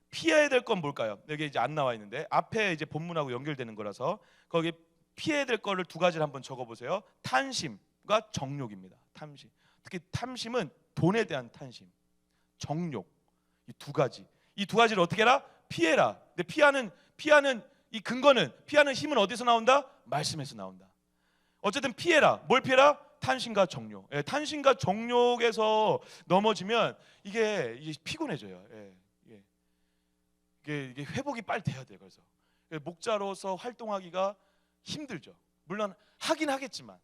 [SPEAKER 1] 피해야 될 건 뭘까요? 여기 이제 안 나와 있는데 앞에 이제 본문하고 연결되는 거라서 거기 피해야 될 거를 2가지를 한번 적어보세요. 탐심과 정욕입니다. 탐심. 특히 탐심은 돈에 대한 탐심, 정욕, 이 2가지. 이 2가지를 어떻게 해라? 피해라. 근데 피하는 이 근거는, 피하는 힘은 어디서 나온다? 말씀에서 나온다. 어쨌든 피해라. 뭘 피해라? 탐심과 정욕. 예, 탐심과 정욕에서 넘어지면 이게 피곤해져요. 예, 이게 회복이 빨리 돼야 돼요. 그래서 목자로서 활동하기가 힘들죠. 물론 하긴 하겠지만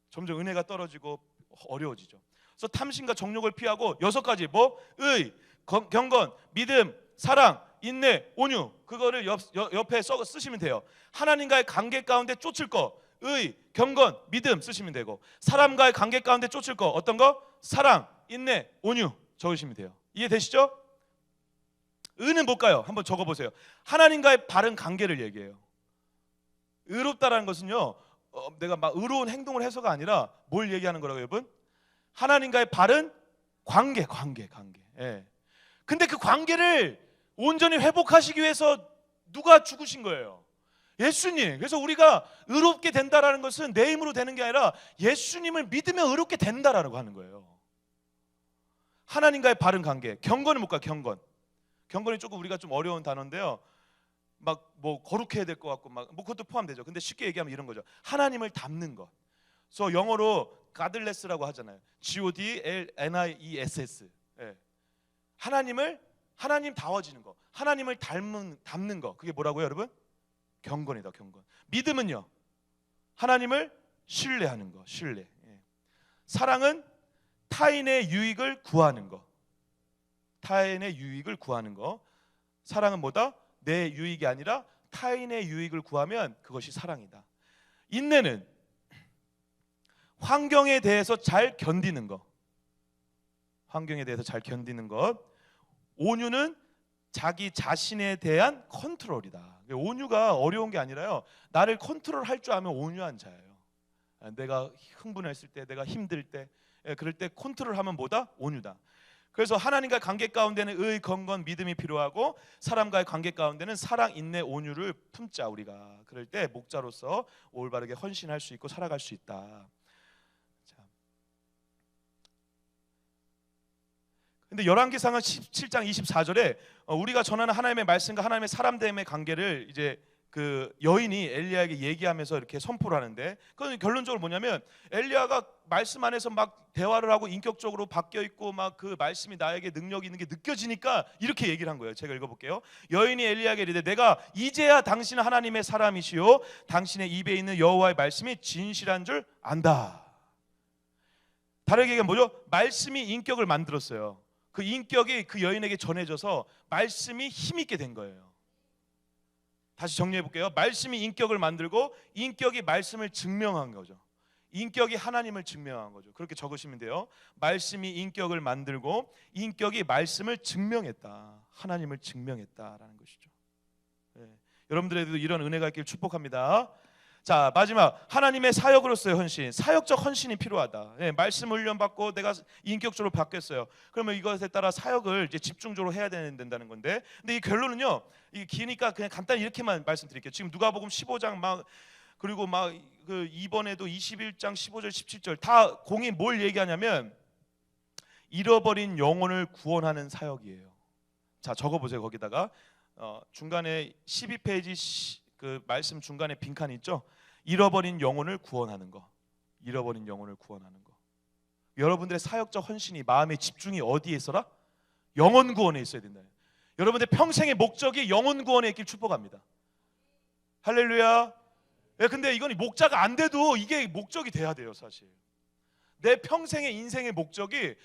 [SPEAKER 1] 점점 은혜가 떨어지고 어려워지죠. 그래서 탐심과 정욕을 피하고 6가지, 뭐? 의, 경건, 믿음, 사랑, 인내, 온유. 그거를 옆에 쓰시면 돼요. 하나님과의 관계 가운데 쫓을 거, 의, 경건, 믿음 쓰시면 되고, 사람과의 관계 가운데 쫓을 거, 어떤 거? 사랑, 인내, 온유 적으시면 돼요. 이해되시죠? 의는 뭘까요? 한번 적어보세요. 하나님과의 바른 관계를 얘기해요. 의롭다라는 것은요, 내가 막 의로운 행동을 해서가 아니라 뭘 얘기하는 거라고요, 여러분? 하나님과의 바른 관계. 예. 근데 그 관계를 온전히 회복하시기 위해서 누가 죽으신 거예요? 예수님. 그래서 우리가 의롭게 된다라는 것은 내 힘으로 되는 게 아니라 예수님을 믿으면 의롭게 된다라고 하는 거예요. 하나님과의 바른 관계. 경건은 뭘까요? 경건이 조금 우리가 좀 어려운 단어인데요. 막 뭐 거룩해야 될 것 같고 막 뭐 그것도 포함되죠. 근데 쉽게 얘기하면 이런 거죠. 하나님을 닮는 것. 그래서 영어로 godless라고 하잖아요. Godless. 예. 하나님 다워지는 거. 하나님을 닮는 거. 그게 뭐라고요, 여러분? 경건이다, 경건. 믿음은요, 하나님을 신뢰하는 거. 신뢰. 예. 사랑은 타인의 유익을 구하는 거. 타인의 유익을 구하는 거. 사랑은 뭐다? 내 유익이 아니라 타인의 유익을 구하면 그것이 사랑이다. 인내는 환경에 대해서 잘 견디는 것. 환경에 대해서 잘 견디는 것. 온유는 자기 자신에 대한 컨트롤이다. 온유가 어려운 게 아니라요, 나를 컨트롤할 줄 알면 온유한 자예요. 내가 흥분했을 때, 내가 힘들 때, 그럴 때 컨트롤하면 뭐다? 온유다. 그래서 하나님과의 관계 가운데는 의, 건건, 믿음이 필요하고, 사람과의 관계 가운데는 사랑, 인내, 온유를 품자. 우리가 그럴 때 목자로서 올바르게 헌신할 수 있고 살아갈 수 있다. 자, 근데 열왕기상은 17장 24절에 우리가 전하는 하나님의 말씀과 하나님의 사람됨의 관계를 이제 그 여인이 엘리야에게 얘기하면서 이렇게 선포를 하는데, 그건 결론적으로 뭐냐면 엘리야가 말씀 안에서 막 대화를 하고 인격적으로 바뀌어 있고 막 그 말씀이 나에게 능력이 있는 게 느껴지니까 이렇게 얘기를 한 거예요. 제가 읽어볼게요. 여인이 엘리야에게 이르되 내가 이제야 당신은 하나님의 사람이시요 당신의 입에 있는 여호와의 말씀이 진실한 줄 안다. 다르게 얘기하면 뭐죠? 말씀이 인격을 만들었어요. 그 인격이 그 여인에게 전해져서 말씀이 힘있게 된 거예요. 다시 정리해 볼게요. 말씀이 인격을 만들고 인격이 말씀을 증명한 거죠. 인격이 하나님을 증명한 거죠. 그렇게 적으시면 돼요. 말씀이 인격을 만들고 인격이 말씀을 증명했다. 하나님을 증명했다라는 것이죠. 네. 여러분들에게도 이런 은혜가 있길 축복합니다. 자, 마지막 하나님의 사역으로서의 헌신, 사역적 헌신이 필요하다. 예, 말씀 훈련 받고 내가 인격적으로 바뀌었어요. 그러면 이것에 따라 사역을 이제 집중적으로 해야 된다는 건데, 근데 이 결론은요, 이게 기니까 그냥 간단히 이렇게만 말씀드릴게요. 지금 누가복음 15장 막 그리고 막 그 이번에도 21장 15절 17절 다 공이 뭘 얘기하냐면 잃어버린 영혼을 구원하는 사역이에요. 자, 적어보세요. 거기다가 중간에 12페이지 그 말씀 중간에 빈칸 있죠? 잃어버린 영혼을 구원하는 거. 잃어버린 영혼을 구원하는 거. 여러분들의 사역적 헌신이, 마음의 집중이 어디에 있어라? 영혼 구원에 있어야 된다. 여러분들 평생의 목적이 영혼 구원에 있길 축복합니다. 할렐루야. 예, 근데 이건 목자가 안 돼도 이게 목적이 돼야 돼요, 사실. 내 평생의 인생의 목적이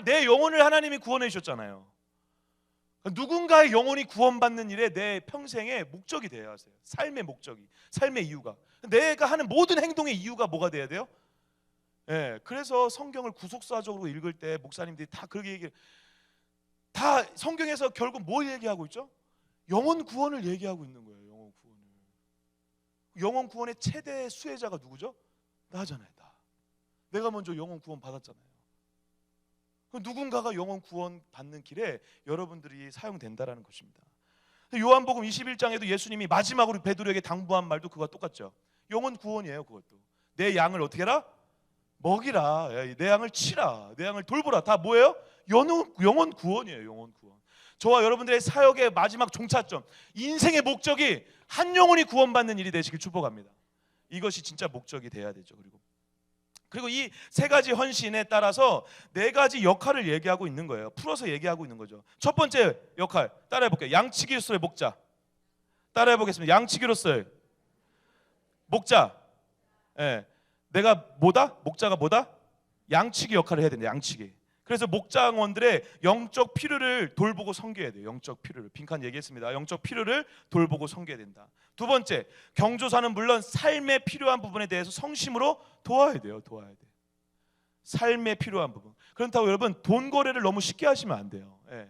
[SPEAKER 1] 내 영혼을 하나님이 구원해 주셨잖아요. 누군가의 영혼이 구원받는 일에 내 평생의 목적이 돼야 하세요. 삶의 목적이, 삶의 이유가. 내가 하는 모든 행동의 이유가 뭐가 돼야 돼요? 예, 그래서 성경을 구속사적으로 읽을 때 목사님들이 다 그렇게 얘기해요. 다 성경에서 결국 뭘 얘기하고 있죠? 영혼 구원을 얘기하고 있는 거예요. 영혼 구원을. 영혼 구원의 최대 수혜자가 누구죠? 나잖아요. 나. 내가 먼저 영혼 구원 받았잖아요. 누군가가 영혼 구원 받는 길에 여러분들이 사용된다라는 것입니다. 요한복음 21장에도 예수님이 마지막으로 베드로에게 당부한 말도 그거와 똑같죠. 영혼 구원이에요. 그것도 내 양을 어떻게 해라? 먹이라. 내 양을 치라. 내 양을 돌보라. 다 뭐예요? 영혼 구원이에요. 영혼 구원. 저와 여러분들의 사역의 마지막 종착점, 인생의 목적이 한 영혼이 구원받는 일이 되시길 축복합니다. 이것이 진짜 목적이 돼야 되죠. 그리고 이 세 가지 헌신에 따라서 네 가지 역할을 얘기하고 있는 거예요. 풀어서 얘기하고 있는 거죠. 첫 번째 역할 따라해 볼게요. 양치기로서의 목자. 따라해 보겠습니다. 양치기로서의 목자. 예. 내가 뭐다? 목자가 뭐다? 양치기 역할을 해야 된다. 양치기. 그래서 목장원들의 영적 필요를 돌보고 섬겨야 돼요. 영적 필요를. 빈칸 얘기했습니다. 영적 필요를 돌보고 섬겨야 된다. 두 번째, 경조사는 물론 삶에 필요한 부분에 대해서 성심으로 도와야 돼요. 도와야 돼. 삶에 필요한 부분. 그렇다고 여러분 돈 거래를 너무 쉽게 하시면 안 돼요. 예.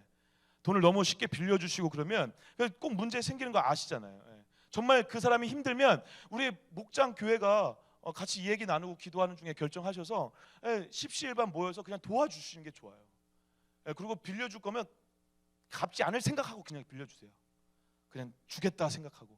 [SPEAKER 1] 돈을 너무 쉽게 빌려주시고 그러면 꼭 문제 생기는 거 아시잖아요. 예. 정말 그 사람이 힘들면 우리 목장 교회가 같이 얘기 나누고 기도하는 중에 결정하셔서 십시일반 모여서 그냥 도와주시는 게 좋아요. 그리고 빌려줄 거면 갚지 않을 생각하고 그냥 빌려주세요. 그냥 주겠다 생각하고.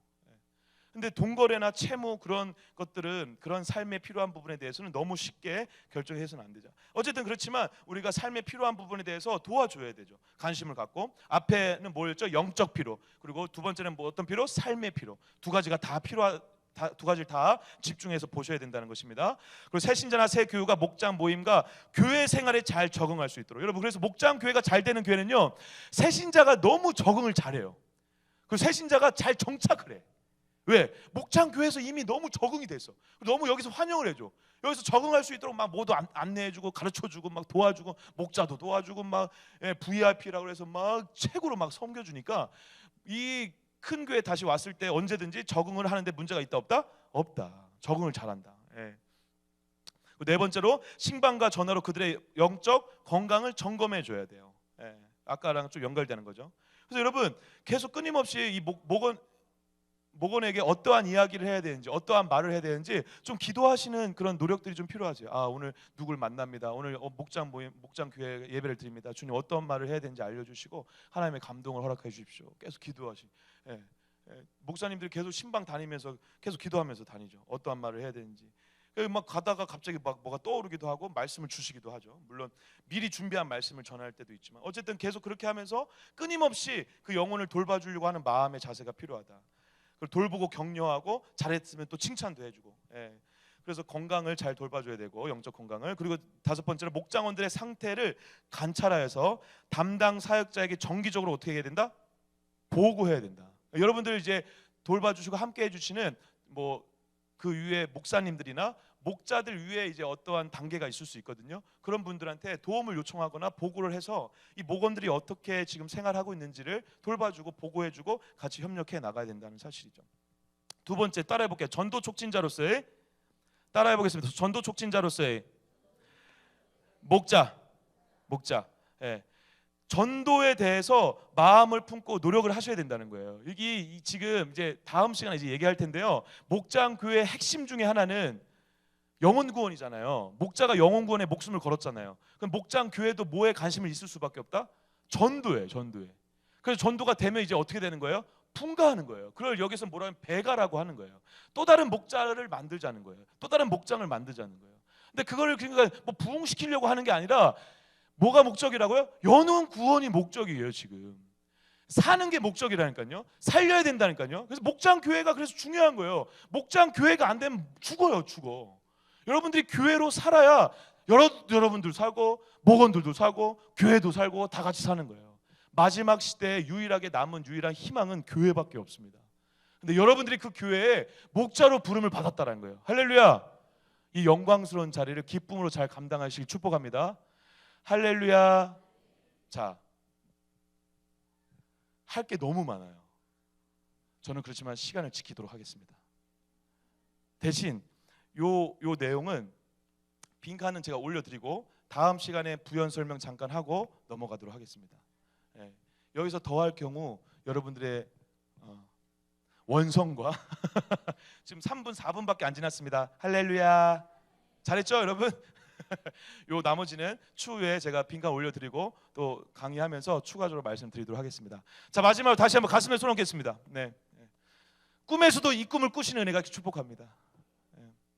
[SPEAKER 1] 근데 돈거래나 채무 그런 것들은 그런 삶에 필요한 부분에 대해서는 너무 쉽게 결정해서는 안 되죠. 어쨌든 그렇지만 우리가 삶에 필요한 부분에 대해서 도와줘야 되죠. 관심을 갖고. 앞에는 뭐였죠? 영적 필요. 그리고 두 번째는 뭐 어떤 필요? 삶의 필요. 두 가지가 다 두 가지를 다 집중해서 보셔야 된다는 것입니다. 그리고 새 신자나 새 교우가 목장 모임과 교회 생활에 잘 적응할 수 있도록. 여러분 그래서 목장 교회가 잘 되는 교회는요, 새 신자가 너무 적응을 잘해요. 그리고 새 신자가 잘 정착을 해. 왜? 목장 교회에서 이미 너무 적응이 됐어. 너무 여기서 환영을 해줘. 여기서 적응할 수 있도록 막 모두 안내해주고 가르쳐주고 막 도와주고 목자도 도와주고 막 VIP라고 해서 막 최고로 막 섬겨주니까 이 큰 교회 다시 왔을 때 언제든지 적응을 하는데 문제가 있다 없다? 없다. 적응을 잘한다. 네 번째로 신방과 전화로 그들의 영적 건강을 점검해 줘야 돼요. 아까랑 좀 연결되는 거죠. 그래서 여러분 계속 끊임없이 이 목원에게 어떠한 이야기를 해야 되는지, 어떠한 말을 해야 되는지 좀 기도하시는 그런 노력들이 좀 필요하죠. 오늘 누굴 만납니다. 오늘 목장 모임, 목장 교회 예배를 드립니다. 주님 어떤 말을 해야 되는지 알려주시고 하나님의 감동을 허락해 주십시오. 계속 기도하시. 목사님들이 계속 신방 다니면서 계속 기도하면서 다니죠. 어떠한 말을 해야 되는지. 막 가다가 갑자기 막 뭐가 떠오르기도 하고 말씀을 주시기도 하죠. 물론 미리 준비한 말씀을 전할 때도 있지만 어쨌든 계속 그렇게 하면서 끊임없이 그 영혼을 돌봐주려고 하는 마음의 자세가 필요하다. 그걸 돌보고 격려하고 잘했으면 또 칭찬도 해주고. 그래서 건강을 잘 돌봐줘야 되고 영적 건강을. 그리고 다섯 번째는 목장원들의 상태를 관찰하여서 담당 사역자에게 정기적으로 어떻게 해야 된다? 보고해야 된다. 여러분들 이제 돌봐주시고 함께 해주시는 뭐 그 위에 목사님들이나 목자들 위에 이제 어떠한 단계가 있을 수 있거든요. 그런 분들한테 도움을 요청하거나 보고를 해서 이 목원들이 어떻게 지금 생활하고 있는지를 돌봐주고 보고해주고 같이 협력해 나가야 된다는 사실이죠. 두 번째 따라해볼게요. 전도 촉진자로서의 따라해보겠습니다. 전도 촉진자로서의 목자. 전도에 대해서 마음을 품고 노력을 하셔야 된다는 거예요. 여기 지금 이제 다음 시간에 이제 얘기할 텐데요. 목장 교회의 핵심 중에 하나는 영혼 구원이잖아요. 목자가 영혼 구원에 목숨을 걸었잖아요. 그럼 목장 교회도 뭐에 관심을 있을 수밖에 없다? 전도에. 그래서 전도가 되면 이제 어떻게 되는 거예요? 분가하는 거예요. 그걸 여기서 뭐라 하면 배가라고 하는 거예요. 또 다른 목자를 만들자는 거예요. 또 다른 목장을 만들자는 거예요. 근데 그거를 그러니까 뭐 부흥시키려고 하는 게 아니라 뭐가 목적이라고요? 영혼 구원이 목적이에요. 지금 사는 게 목적이라니까요. 살려야 된다니까요. 그래서 목장 교회가 그래서 중요한 거예요. 목장 교회가 안 되면 죽어요. 여러분들이 교회로 살아야 여러분들 살고 목원들도 살고 교회도 살고 다 같이 사는 거예요. 마지막 시대에 유일하게 남은 유일한 희망은 교회밖에 없습니다. 근데 여러분들이 그 교회에 목자로 부름을 받았다는 거예요. 할렐루야. 이 영광스러운 자리를 기쁨으로 잘 감당하시길 축복합니다. 할렐루야. 자, 할 게 너무 많아요. 저는 그렇지만 시간을 지키도록 하겠습니다. 대신 요 내용은 빈칸은 제가 올려드리고 다음 시간에 부연 설명 잠깐 하고 넘어가도록 하겠습니다. 예, 여기서 더 할 경우 여러분들의 원성과 지금 3분 4분밖에 안 지났습니다. 할렐루야. 잘했죠 여러분? 요 나머지는 추후에 제가 빈칸 올려드리고 또 강의하면서 추가적으로 말씀드리도록 하겠습니다. 자, 마지막으로 다시 한번 가슴에 손 얹겠습니다. 네. 꿈에서도 이 꿈을 꾸시는 은혜가 축복합니다.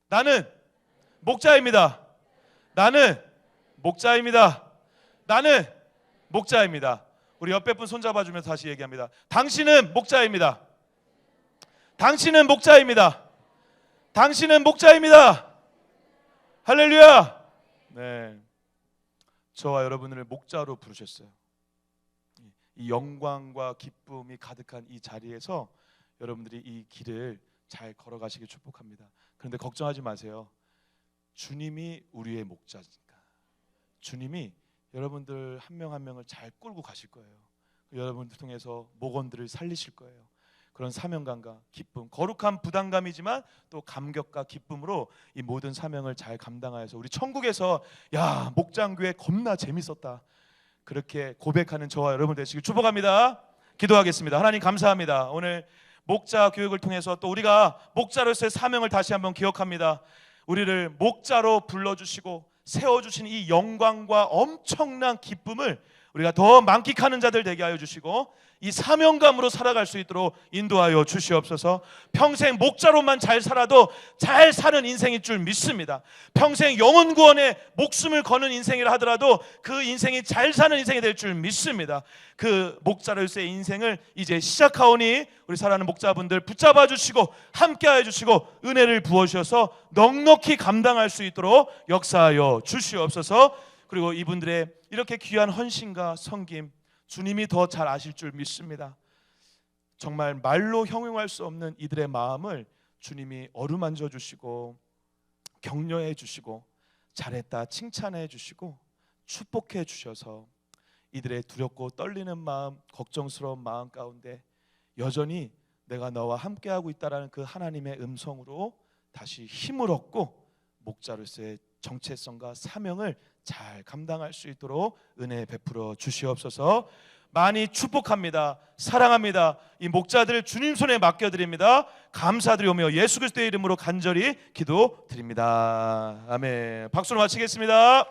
[SPEAKER 1] 나는 목자입니다. 나는 목자입니다. 나는 목자입니다. 우리 옆에 분 손잡아주면서 다시 얘기합니다. 당신은 목자입니다. 당신은 목자입니다. 당신은 목자입니다. 할렐루야. 네, 저와 여러분을 목자로 부르셨어요. 이 영광과 기쁨이 가득한 이 자리에서 여러분들이 이 길을 잘 걸어가시길 축복합니다. 그런데 걱정하지 마세요. 주님이 우리의 목자니까. 주님이 여러분들 한 명 한 명을 잘 끌고 가실 거예요. 여러분들 통해서 목원들을 살리실 거예요. 그런 사명감과 기쁨, 거룩한 부담감이지만 또 감격과 기쁨으로 이 모든 사명을 잘 감당하여서 우리 천국에서 야, 목장교회 겁나 재밌었다, 그렇게 고백하는 저와 여러분 되시길 축복합니다. 기도하겠습니다. 하나님 감사합니다. 오늘 목자 교육을 통해서 또 우리가 목자로서의 사명을 다시 한번 기억합니다. 우리를 목자로 불러주시고 세워주신 이 영광과 엄청난 기쁨을 우리가 더 만끽하는 자들 되게 하여 주시고 이 사명감으로 살아갈 수 있도록 인도하여 주시옵소서. 평생 목자로만 잘 살아도 잘 사는 인생일 줄 믿습니다. 평생 영혼 구원에 목숨을 거는 인생이라 하더라도 그 인생이 잘 사는 인생이 될 줄 믿습니다. 그 목자로서의 인생을 이제 시작하오니 우리 사랑하는 목자분들 붙잡아 주시고 함께하여 주시고 은혜를 부어주셔서 넉넉히 감당할 수 있도록 역사하여 주시옵소서. 그리고 이분들의 이렇게 귀한 헌신과 섬김 주님이 더 잘 아실 줄 믿습니다. 정말 말로 형용할 수 없는 이들의 마음을 주님이 어루만져 주시고 격려해 주시고 잘했다 칭찬해 주시고 축복해 주셔서 이들의 두렵고 떨리는 마음, 걱정스러운 마음 가운데 여전히 내가 너와 함께하고 있다라는 그 하나님의 음성으로 다시 힘을 얻고 목자로서의 정체성과 사명을 잘 감당할 수 있도록 은혜 베풀어 주시옵소서. 많이 축복합니다. 사랑합니다. 이 목자들 주님 손에 맡겨드립니다. 감사드리오며 예수 그리스도의 이름으로 간절히 기도드립니다. 아멘. 박수로 마치겠습니다.